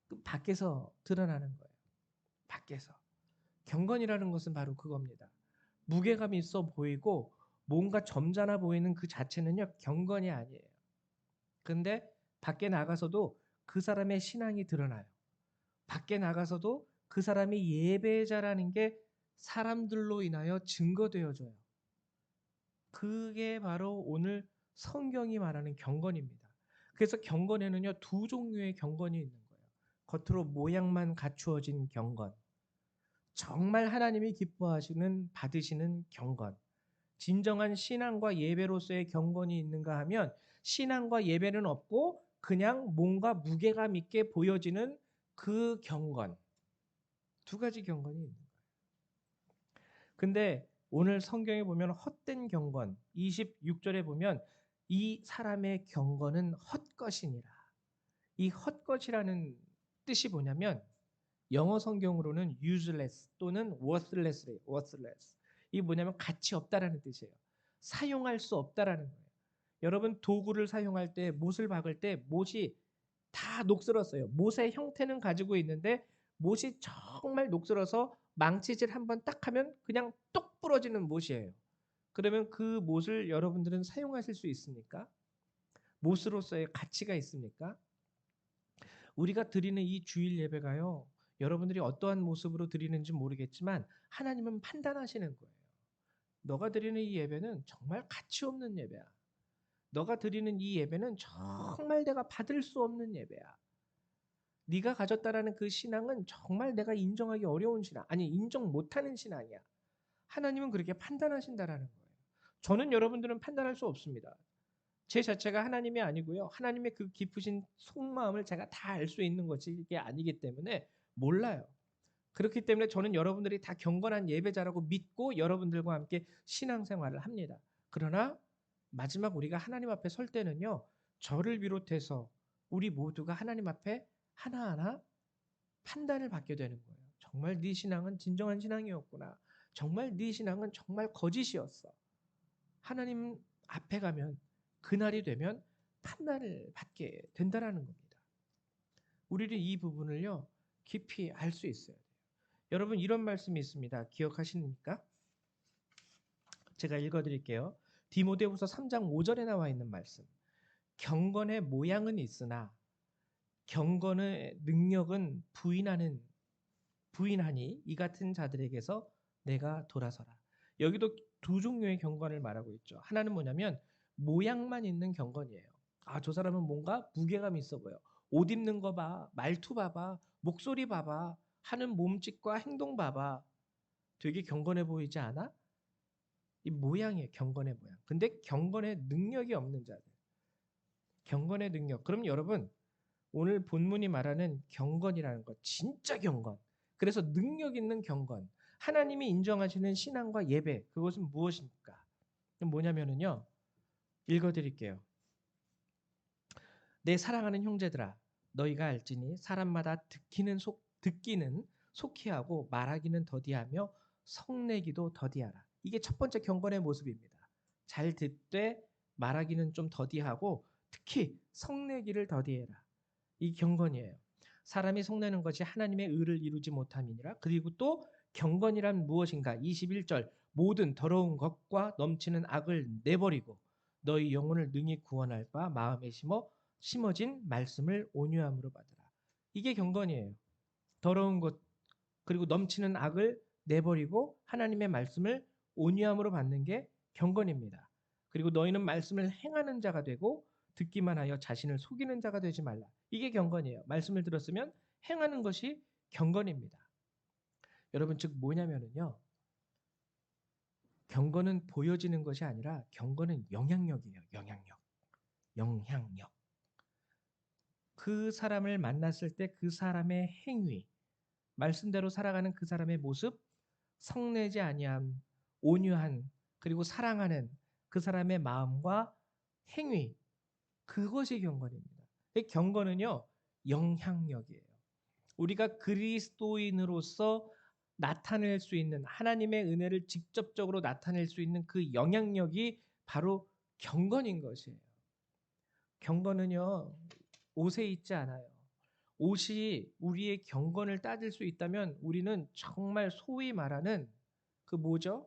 그 밖에서 드러나는 거예요. 밖에서. 경건이라는 것은 바로 그겁니다. 무게감이 있어 보이고 뭔가 점잖아 보이는 그 자체는요 경건이 아니에요. 근데 밖에 나가서도 그 사람의 신앙이 드러나요. 밖에 나가서도 그 사람이 예배자라는 게 사람들로 인하여 증거되어져요. 그게 바로 오늘 성경이 말하는 경건입니다. 그래서 경건에는요 두 종류의 경건이 있는 거예요. 겉으로 모양만 갖추어진 경건, 정말 하나님이 기뻐하시는 받으시는 경건. 진정한 신앙과 예배로서의 경건이 있는가 하면 신앙과 예배는 없고 그냥 뭔가 무게감 있게 보여지는 그 경건. 두 가지 경건이 있는 거예요. 근데 오늘 성경에 보면 헛된 경건 26절에 보면 이 사람의 경건은 헛것이니라. 이 헛것이라는 뜻이 뭐냐면 영어 성경으로는 useless 또는 worthless. 이게 뭐냐면 가치 없다라는 뜻이에요. 사용할 수 없다라는 거예요. 여러분 도구를 사용할 때 못을 박을 때 못이 다 녹슬었어요. 못의 형태는 가지고 있는데 못이 정말 녹슬어서 망치질 한번 딱 하면 그냥 똑 부러지는 못이에요. 그러면 그 못을 여러분들은 사용하실 수 있습니까? 못으로서의 가치가 있습니까? 우리가 드리는 이 주일 예배가요. 여러분들이 어떠한 모습으로 드리는지 모르겠지만 하나님은 판단하시는 거예요. 너가 드리는 이 예배는 정말 가치 없는 예배야. 너가 드리는 이 예배는 정말 내가 받을 수 없는 예배야. 네가 가졌다라는 그 신앙은 정말 내가 인정하기 어려운 신앙, 아니 인정 못하는 신앙이야. 하나님은 그렇게 판단하신다라는 거예요. 저는 여러분들은 판단할 수 없습니다. 제 자체가 하나님이 아니고요. 하나님의 그 깊으신 속마음을 제가 다 알 수 있는 것이 이게 아니기 때문에 몰라요. 그렇기 때문에 저는 여러분들이 다 경건한 예배자라고 믿고 여러분들과 함께 신앙생활을 합니다. 그러나 마지막 우리가 하나님 앞에 설 때는요. 저를 비롯해서 우리 모두가 하나님 앞에 하나하나 판단을 받게 되는 거예요. 정말 네 신앙은 진정한 신앙이었구나. 정말 네 신앙은 정말 거짓이었어. 하나님 앞에 가면 그날이 되면 판단을 받게 된다라는 겁니다. 우리는 이 부분을요. 깊이 알 수 있어야 돼요. 여러분 이런 말씀이 있습니다. 기억하십니까? 제가 읽어드릴게요. 디모데후서 3장 5절에 나와 있는 말씀. 경건의 모양은 있으나 경건의 능력은 부인하니 이 같은 자들에게서 내가 돌아서라. 여기도 두 종류의 경건을 말하고 있죠. 하나는 뭐냐면 모양만 있는 경건이에요. 아, 저 사람은 뭔가 무게감 있어 보여. 옷 입는 거 봐, 말투 봐봐, 목소리 봐봐, 하는 몸짓과 행동 봐봐. 되게 경건해 보이지 않아? 이 모양이에요. 경건의 모양. 근데 경건의 능력이 없는 자들. 경건의 능력. 그럼 여러분 오늘 본문이 말하는 경건이라는 것, 진짜 경건. 그래서 능력 있는 경건. 하나님이 인정하시는 신앙과 예배. 그것은 무엇입니까? 뭐냐면은요. 읽어드릴게요. 내 사랑하는 형제들아, 너희가 알지니 사람마다 듣기는 속히 하고 말하기는 더디하며 성내기도 더디하라. 이게 첫 번째 경건의 모습입니다. 잘 듣되 말하기는 좀 더디하고 특히 성내기를 더디해라. 이 경건이에요. 사람이 성내는 것이 하나님의 의를 이루지 못함이니라. 그리고 또 경건이란 무엇인가? 21절 모든 더러운 것과 넘치는 악을 내버리고 너희 영혼을 능히 구원할 바 마음에 심어진 말씀을 온유함으로 받으라. 이게 경건이에요. 더러운 것 그리고 넘치는 악을 내버리고 하나님의 말씀을 온유함으로 받는 게 경건입니다. 그리고 너희는 말씀을 행하는 자가 되고 듣기만 하여 자신을 속이는 자가 되지 말라. 이게 경건이에요. 말씀을 들었으면 행하는 것이 경건입니다. 여러분 즉 뭐냐면은요. 경건은 보여지는 것이 아니라 경건은 영향력이에요. 영향력. 그 사람을 만났을 때 그 사람의 행위, 말씀대로 살아가는 그 사람의 모습, 성내지 아니함, 온유한, 그리고 사랑하는 그 사람의 마음과 행위, 그것이 경건입니다. 이 경건은요, 영향력이에요. 우리가 그리스도인으로서 나타낼 수 있는 하나님의 은혜를 직접적으로 나타낼 수 있는 그 영향력이 바로 경건인 것이에요. 경건은요, 옷에 있지 않아요. 옷이 우리의 경건을 따질 수 있다면 우리는 정말 소위 말하는 그 뭐죠?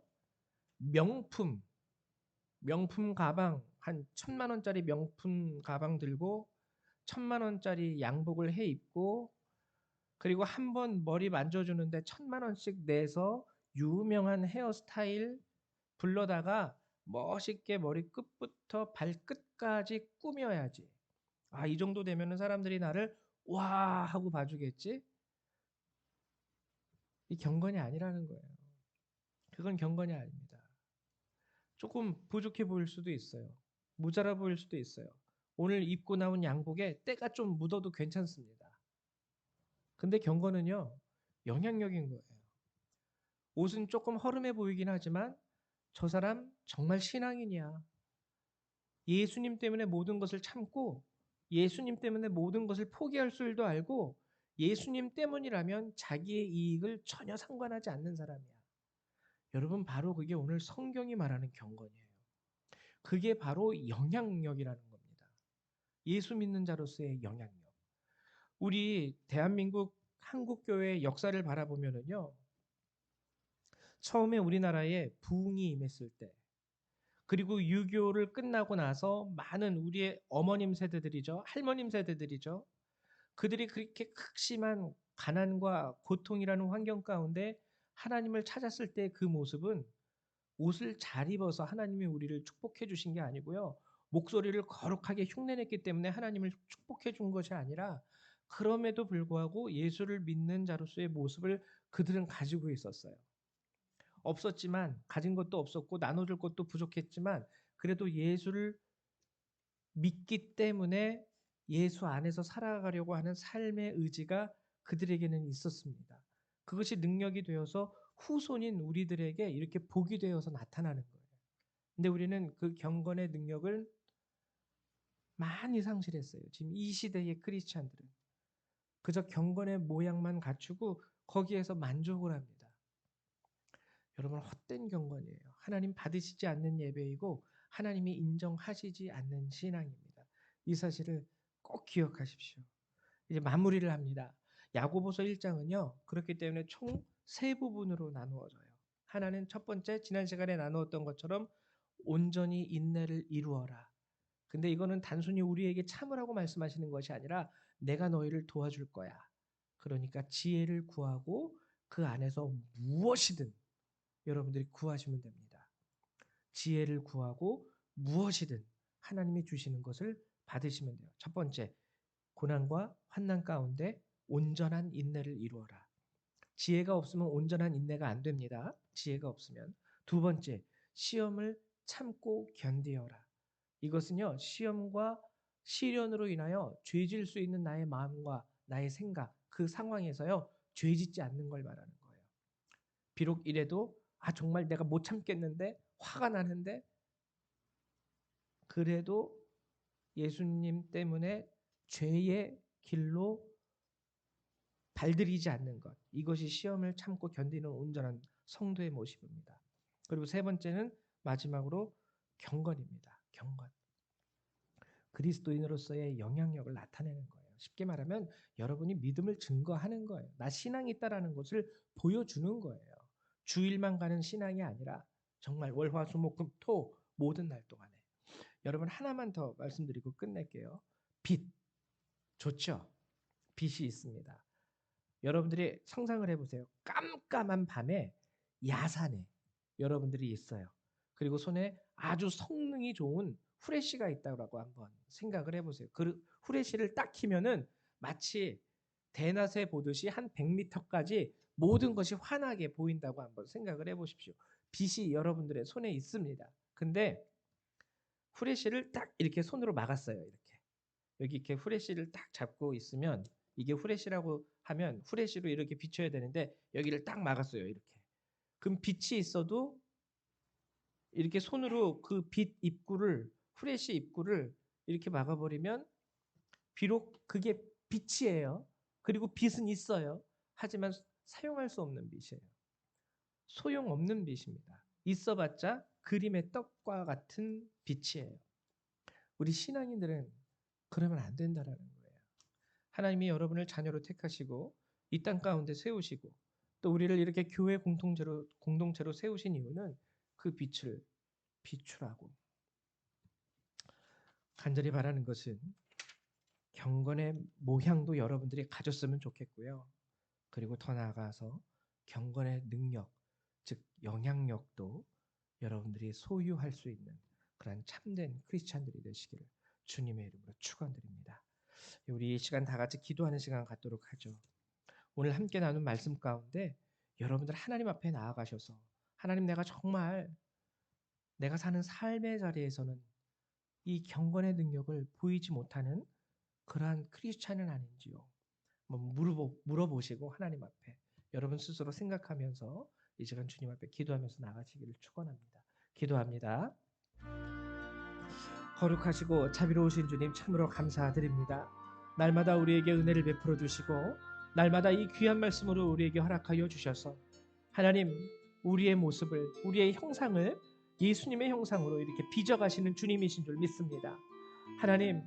명품 가방 한 1,000만 원짜리 명품 가방 들고 1,000만 원짜리 양복을 해 입고 그리고 한 번 머리 만져주는데 1,000만 원씩 내서 유명한 헤어스타일 불러다가 멋있게 머리 끝부터 발끝까지 꾸며야지. 아, 이 정도 되면은 사람들이 나를 와 하고 봐주겠지? 이 경건이 아니라는 거예요. 그건 경건이 아닙니다. 조금 부족해 보일 수도 있어요. 모자라 보일 수도 있어요. 오늘 입고 나온 양복에 때가 좀 묻어도 괜찮습니다. 근데 경건은요, 영향력인 거예요. 옷은 조금 허름해 보이긴 하지만 저 사람 정말 신앙인이야. 예수님 때문에 모든 것을 참고 예수님 때문에 모든 것을 포기할 줄도 알고 예수님 때문이라면 자기의 이익을 전혀 상관하지 않는 사람이야. 여러분, 바로 그게 오늘 성경이 말하는 경건이에요. 그게 바로 영향력이라는 겁니다. 예수 믿는 자로서의 영향력. 우리 대한민국 한국교회의 역사를 바라보면은요, 처음에 우리나라에 부흥이 임했을 때, 그리고 유교를 끝나고 나서 많은 우리의 어머님 세대들이죠, 할머님 세대들이죠, 그들이 그렇게 극심한 가난과 고통이라는 환경 가운데 하나님을 찾았을 때 그 모습은 옷을 잘 입어서 하나님이 우리를 축복해 주신 게 아니고요. 목소리를 거룩하게 흉내냈기 때문에 하나님을 축복해 준 것이 아니라, 그럼에도 불구하고 예수를 믿는 자로서의 모습을 그들은 가지고 있었어요. 없었지만, 가진 것도 없었고 나눠줄 것도 부족했지만, 그래도 예수를 믿기 때문에 예수 안에서 살아가려고 하는 삶의 의지가 그들에게는 있었습니다. 그것이 능력이 되어서 후손인 우리들에게 이렇게 복이 되어서 나타나는 거예요. 근데 우리는 그 경건의 능력을 많이 상실했어요. 지금 이 시대의 크리스찬들은 그저 경건의 모양만 갖추고 거기에서 만족을 합니다. 여러분, 헛된 경건이에요. 하나님 받으시지 않는 예배이고 하나님이 인정하시지 않는 신앙입니다. 이 사실을 꼭 기억하십시오. 이제 마무리를 합니다. 야고보서 1장은요. 그렇기 때문에 총 세 부분으로 나누어져요. 하나는 첫 번째, 지난 시간에 나누었던 것처럼 온전히 인내를 이루어라. 근데 이거는 단순히 우리에게 참으라고 말씀하시는 것이 아니라 내가 너희를 도와줄 거야. 그러니까 지혜를 구하고 그 안에서 무엇이든 여러분들이 구하시면 됩니다. 지혜를 구하고 무엇이든 하나님이 주시는 것을 받으시면 돼요. 첫 번째, 고난과 환난 가운데 온전한 인내를 이루어라. 지혜가 없으면 온전한 인내가 안 됩니다. 지혜가 없으면. 두 번째, 시험을 참고 견디어라. 이것은요, 시험과 시련으로 인하여 죄질 수 있는 나의 마음과 나의 생각, 그 상황에서요, 죄짓지 않는 걸 말하는 거예요. 비록 이래도 정말 내가 못 참겠는데, 화가 나는데, 그래도 예수님 때문에 죄의 길로 발들이지 않는 것, 이것이 시험을 참고 견디는 온전한 성도의 모습입니다. 그리고 세 번째는 마지막으로 경건입니다. 경건. 그리스도인으로서의 영향력을 나타내는 거예요. 쉽게 말하면 여러분이 믿음을 증거하는 거예요. 나 신앙이 있다라는 것을 보여주는 거예요. 주일만 가는 신앙이 아니라 정말 월화수목금토 모든 날 동안에. 여러분, 하나만 더 말씀드리고 끝낼게요. 빛 좋죠? 빛이 있습니다. 여러분들이 상상을 해보세요. 깜깜한 밤에 야산에 여러분들이 있어요. 그리고 손에 아주 성능이 좋은 후레쉬가 있다고 한번 생각을 해보세요. 그 후레쉬를 딱 켜면은 마치 대낮에 보듯이 한 100m까지 모든 것이 환하게 보인다고 한번 생각을 해보십시오. 빛이 여러분들의 손에 있습니다. 근데 후레쉬를 딱 이렇게 손으로 막았어요. 이렇게. 여기 이렇게 후레쉬를 딱 잡고 있으면, 이게 후레쉬라고 하면 후레쉬로 이렇게 비춰야 되는데 여기를 딱 막았어요. 이렇게. 그럼 빛이 있어도 이렇게 손으로 그 빛 입구를, 후레쉬 입구를 이렇게 막아버리면 비록 그게 빛이에요. 그리고 빛은 있어요. 하지만 사용할 수 없는 빛이에요. 소용없는 빛입니다. 있어봤자 그림의 떡과 같은 빛이에요. 우리 신앙인들은 그러면 안 된다라는 거예요. 하나님이 여러분을 자녀로 택하시고 이 땅 가운데 세우시고 또 우리를 이렇게 교회 공동체로 세우신 이유는 그 빛을 비추라고. 간절히 바라는 것은 경건의 모향도 여러분들이 가졌으면 좋겠고요. 그리고 더 나아가서 경건의 능력, 즉 영향력도 여러분들이 소유할 수 있는 그런 참된 크리스찬들이 되시기를 주님의 이름으로 축원드립니다. 우리 이 시간 다 같이 기도하는 시간 갖도록 하죠. 오늘 함께 나눈 말씀 가운데 여러분들 하나님 앞에 나아가셔서, 하나님, 내가 정말 내가 사는 삶의 자리에서는 이 경건의 능력을 보이지 못하는 그러한 크리스찬은 아닌지요. 물어보시고 하나님 앞에 여러분 스스로 생각하면서 이 시간 주님 앞에 기도하면서 나가시기를 축원합니다. 기도합니다. 거룩하시고 자비로우신 주님, 참으로 감사드립니다. 날마다 우리에게 은혜를 베풀어 주시고 날마다 이 귀한 말씀으로 우리에게 허락하여 주셔서 하나님 우리의 모습을 우리의 형상을 예수님의 형상으로 이렇게 빚어가시는 주님이신 줄 믿습니다. 하나님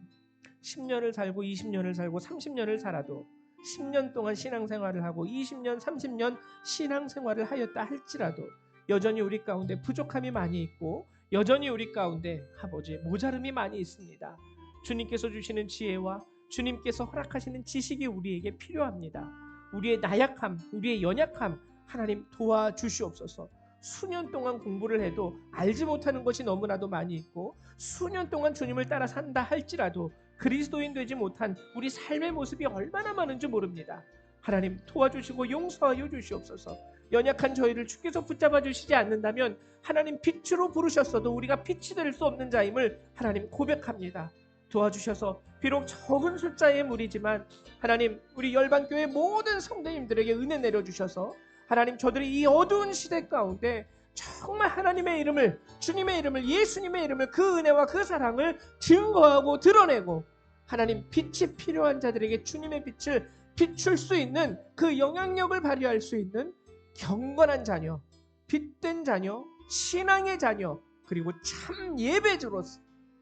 10년을 살고 20년을 살고 30년을 살아도 10년 동안 신앙생활을 하고 20년 30년 신앙생활을 하였다 할지라도 여전히 우리 가운데 부족함이 많이 있고 여전히 우리 가운데 아버지 모자름이 많이 있습니다. 주님께서 주시는 지혜와 주님께서 허락하시는 지식이 우리에게 필요합니다. 우리의 나약함, 우리의 연약함 하나님 도와주시옵소서. 수년 동안 공부를 해도 알지 못하는 것이 너무나도 많이 있고 수년 동안 주님을 따라 산다 할지라도 그리스도인 되지 못한 우리 삶의 모습이 얼마나 많은지 모릅니다. 하나님 도와주시고 용서하여 주시옵소서. 연약한 저희를 주께서 붙잡아 주시지 않는다면 하나님 빛으로 부르셨어도 우리가 빛이 될 수 없는 자임을 하나님 고백합니다. 도와주셔서 비록 적은 숫자의 무리지만 하나님 우리 열방교회 모든 성도님들에게 은혜 내려주셔서 하나님 저들이 이 어두운 시대 가운데 정말 하나님의 이름을 주님의 이름을 예수님의 이름을 그 은혜와 그 사랑을 증거하고 드러내고 하나님 빛이 필요한 자들에게 주님의 빛을 비출 수 있는 그 영향력을 발휘할 수 있는 경건한 자녀, 빛된 자녀, 신앙의 자녀 그리고 참 예배자로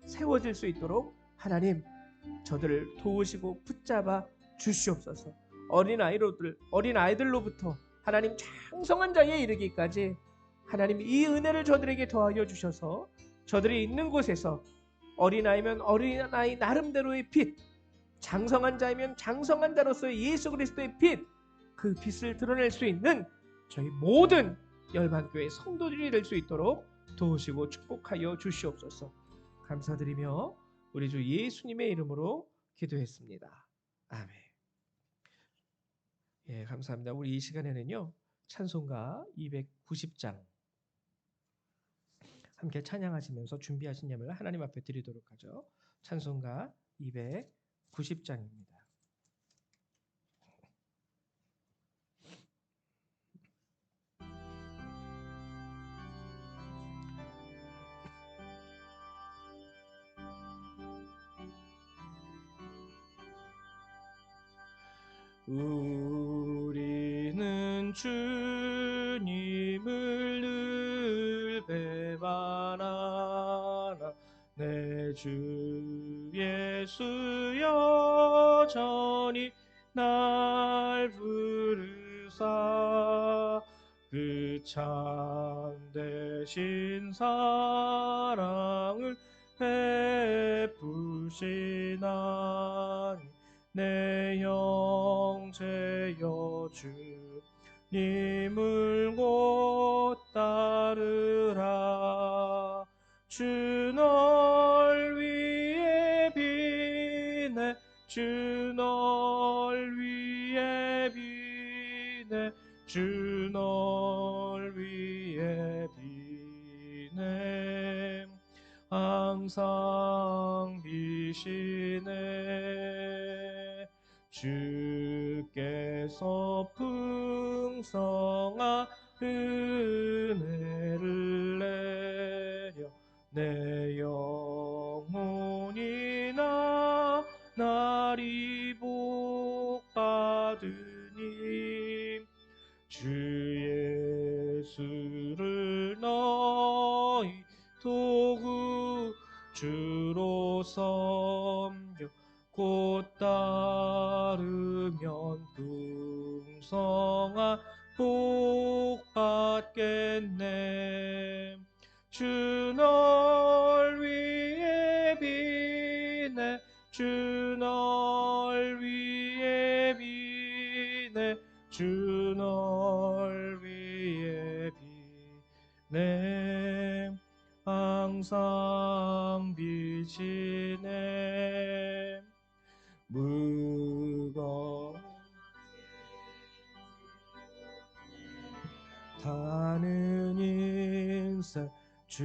세워질 수 있도록 하나님 저들을 도우시고 붙잡아 주시옵소서. 어린아이들로부터 하나님 장성한 자에 이르기까지 하나님 이 은혜를 저들에게 더하여 주셔서 저들이 있는 곳에서 어린아이면 어린아이 나름대로의 빛, 장성한 자이면 장성한 자로서의 예수 그리스도의 빛, 그 빛을 드러낼 수 있는 저희 모든 열방교회 성도들이 될 수 있도록 도우시고 축복하여 주시옵소서. 감사드리며 우리 주 예수님의 이름으로 기도했습니다. 아멘. 예, 감사합니다. 우리 이 시간에는요 찬송가 290장 함께 찬양하시면서 준비하신 예물을 하나님 앞에 드리도록 하죠. 찬송가 290장입니다. 우리는 주님을 늘 배반하나 내 주 예수 여전히 날 부르사 그 참되신 사랑을 베푸시나니 내 영체여 주님을 곧 따르라. 주 널 위해 비네 주 널 위해 비네 주 널 위해 비네 항상 비시네 주께서 풍성한 은혜를 내려 내 영혼이 나날이 복받으니 주 예수를 너희 도구 주로 섬겨 곧 따르면 풍성한 복 받겠네. 주 널 위해 비네 주 널 위해 비네 주 널 위해 비네 항상 비치네 무거운 타는 인생 주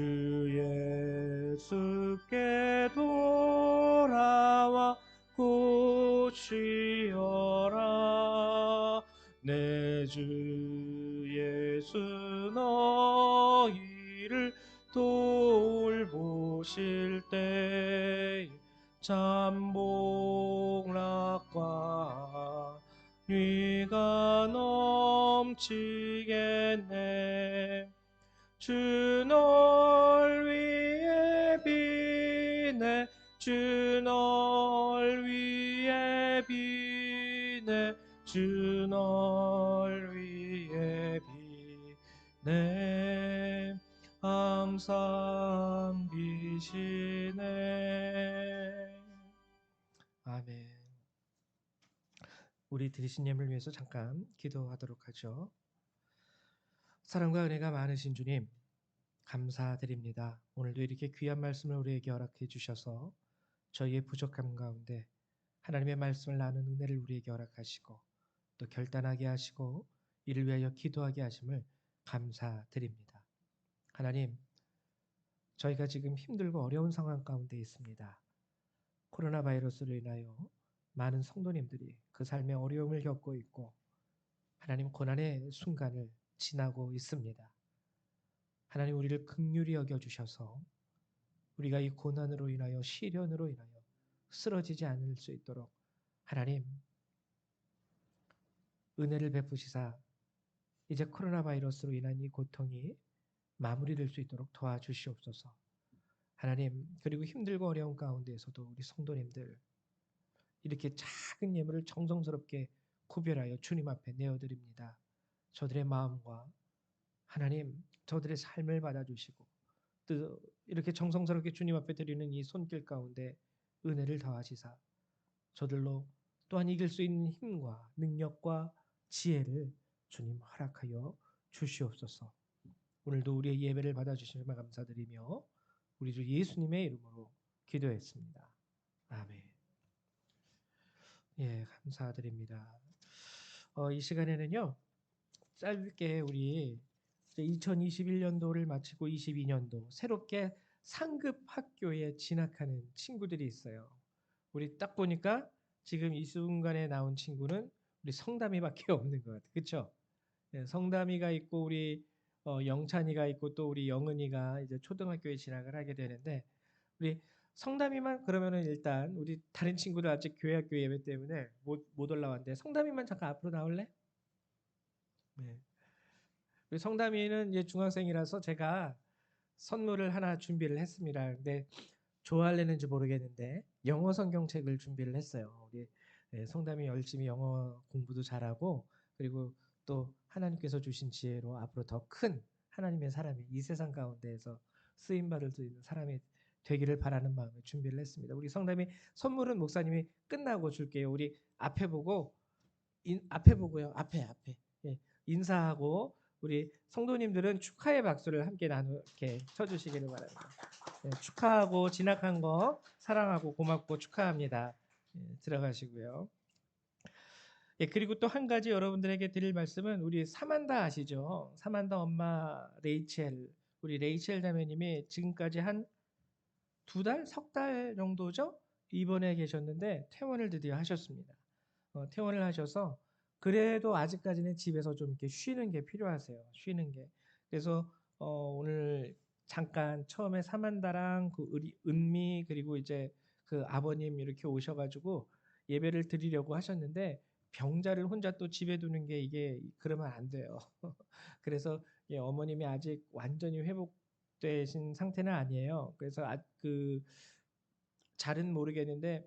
예수께 돌아와 곧 쉬어라. 내 주 예수 너희를 돌보실 때 잠복락과 위가 넘치겠네. 주 널 위해 비네. 주 널 위해 비네. 주 널 위해 비네. 항상 비시네. 아멘. 우리 들으신 예물을 위해서 잠깐 기도하도록 하죠. 사랑과 은혜가 많으신 주님, 감사드립니다. 오늘도 이렇게 귀한 말씀을 우리에게 허락해 주셔서 저희의 부족함 가운데 하나님의 말씀을 나누는 은혜를 우리에게 허락하시고 또 결단하게 하시고 이를 위하여 기도하게 하심을 감사드립니다. 하나님, 저희가 지금 힘들고 어려운 상황 가운데 있습니다. 코로나 바이러스로 인하여 많은 성도님들이 그 삶의 어려움을 겪고 있고 하나님 고난의 순간을 지나고 있습니다. 하나님 우리를 긍휼히 여겨주셔서 우리가 이 고난으로 인하여 시련으로 인하여 쓰러지지 않을 수 있도록 하나님 은혜를 베푸시사 이제 코로나 바이러스로 인한 이 고통이 마무리될 수 있도록 도와주시옵소서. 하나님, 그리고 힘들고 어려운 가운데에서도 우리 성도님들 이렇게 작은 예물을 정성스럽게 구별하여 주님 앞에 내어드립니다. 저들의 마음과 하나님 저들의 삶을 받아주시고 또 이렇게 정성스럽게 주님 앞에 드리는 이 손길 가운데 은혜를 더하시사 저들로 또한 이길 수 있는 힘과 능력과 지혜를 주님 허락하여 주시옵소서. 오늘도 우리의 예배를 받아주시면 감사드리며 우리 주 예수님의 이름으로 기도했습니다. 아멘. 예, 감사드립니다. 이 시간에는요 짧게 우리 2021년도를 마치고 22년도 새롭게 상급 학교에 진학하는 친구들이 있어요. 우리 딱 보니까 지금 이 순간에 나온 친구는 우리 성담이밖에 없는 것 같아요. 그렇죠? 네, 성담이가 있고 우리 영찬이가 있고 또 우리 영은이가 이제 초등학교에 진학을 하게 되는데 우리 성담이만 그러면은 일단 우리 다른 친구들 아직 교회학교 예배 때문에 못 올라왔는데 성담이만 잠깐 앞으로 나올래? 네. 우리 성담이는 이제 중학생이라서 제가 선물을 하나 준비를 했습니다. 근데 좋아할래는지 모르겠는데 영어 성경책을 준비를 했어요. 우리 성담이 열심히 영어 공부도 잘하고 그리고 또 하나님께서 주신 지혜로 앞으로 더 큰 하나님의 사람이 이 세상 가운데에서 쓰임 받을 수 있는 사람이 되기를 바라는 마음에 준비를 했습니다. 우리 성담이 선물은 목사님이 끝나고 줄게요. 우리 앞에 보고 앞에 보고요. 앞에 예, 인사하고 우리 성도님들은 축하의 박수를 함께 이렇게 쳐주시기를 바랍니다. 네, 축하하고 진학한 거 사랑하고 고맙고 축하합니다. 들어가시고요. 예, 그리고 또 한 가지 여러분들에게 드릴 말씀은 우리 사만다 아시죠? 사만다 엄마 레이첼 우리 레이첼 자매님이 지금까지 한 2달, 3달 정도죠? 입원해 계셨는데 퇴원을 드디어 하셨습니다. 퇴원을 하셔서 그래도 아직까지는 집에서 좀 이렇게 쉬는 게 필요하세요. 쉬는 게. 그래서 오늘 잠깐 처음에 사만다랑 그 은미 그리고 이제 그 아버님 이렇게 오셔가지고 예배를 드리려고 하셨는데 병자를 혼자 또 집에 두는 게 이게 그러면 안 돼요. 그래서 어머님이 아직 완전히 회복되신 상태는 아니에요. 그래서 그 잘은 모르겠는데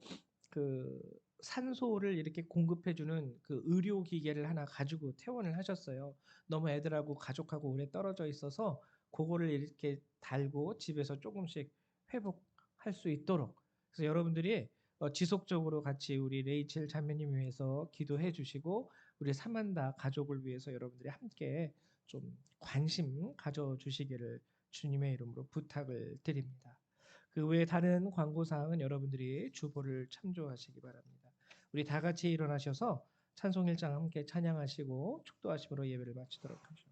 그 산소를 이렇게 공급해주는 그 의료 기계를 하나 가지고 퇴원을 하셨어요. 너무 애들하고 가족하고 오래 떨어져 있어서 그거를 이렇게 달고 집에서 조금씩 회복할 수 있도록 그래서 여러분들이 지속적으로 같이 우리 레이첼 자매님 위해서 기도해 주시고 우리 사만다 가족을 위해서 여러분들이 함께 좀 관심 가져 주시기를 주님의 이름으로 부탁을 드립니다. 그 외에 다른 광고 사항은 여러분들이 주보를 참조하시기 바랍니다. 우리 다 같이 일어나셔서 찬송 1장 함께 찬양하시고 축도하심으로 예배를 마치도록 하죠.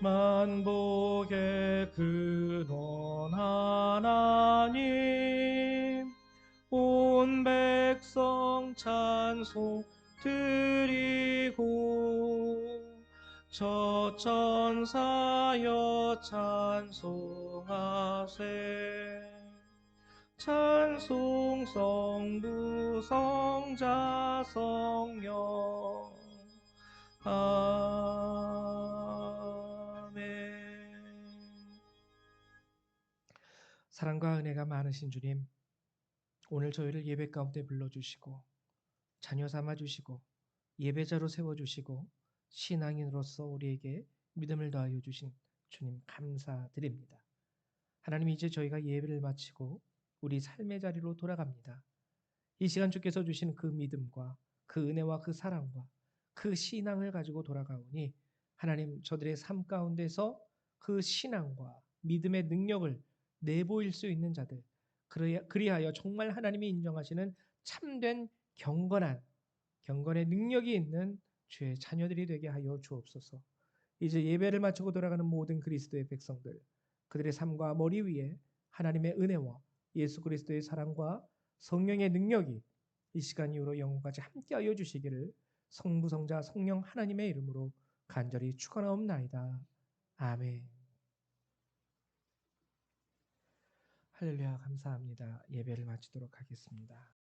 만복의 근원 하나님 온 백성 찬송 드리고 저 천사여 찬송하세. 찬송 성부 성자 성령. 아멘. 사랑과 은혜가 많으신 주님, 오늘 저희를 예배 가운데 불러주시고 자녀 삼아주시고 예배자로 세워주시고 신앙인으로서 우리에게 믿음을 더하여 주신 주님 감사드립니다. 하나님, 이제 저희가 예배를 마치고 우리 삶의 자리로 돌아갑니다. 이 시간 주께서 주신 그 믿음과 그 은혜와 그 사랑과 그 신앙을 가지고 돌아가오니 하나님, 저들의 삶 가운데서 그 신앙과 믿음의 능력을 내보일 수 있는 자들, 그리하여 정말 하나님이 인정하시는 참된 경건의 능력이 있는 주의 자녀들이 되게 하여 주옵소서. 이제 예배를 마치고 돌아가는 모든 그리스도의 백성들, 그들의 삶과 머리 위에 하나님의 은혜와 예수 그리스도의 사랑과 성령의 능력이 이 시간 이후로 영원까지 함께하여 주시기를 성부 성자 성령 하나님의 이름으로 간절히 축원하옵나이다. 아멘. 할렐루야, 감사합니다. 예배를 마치도록 하겠습니다.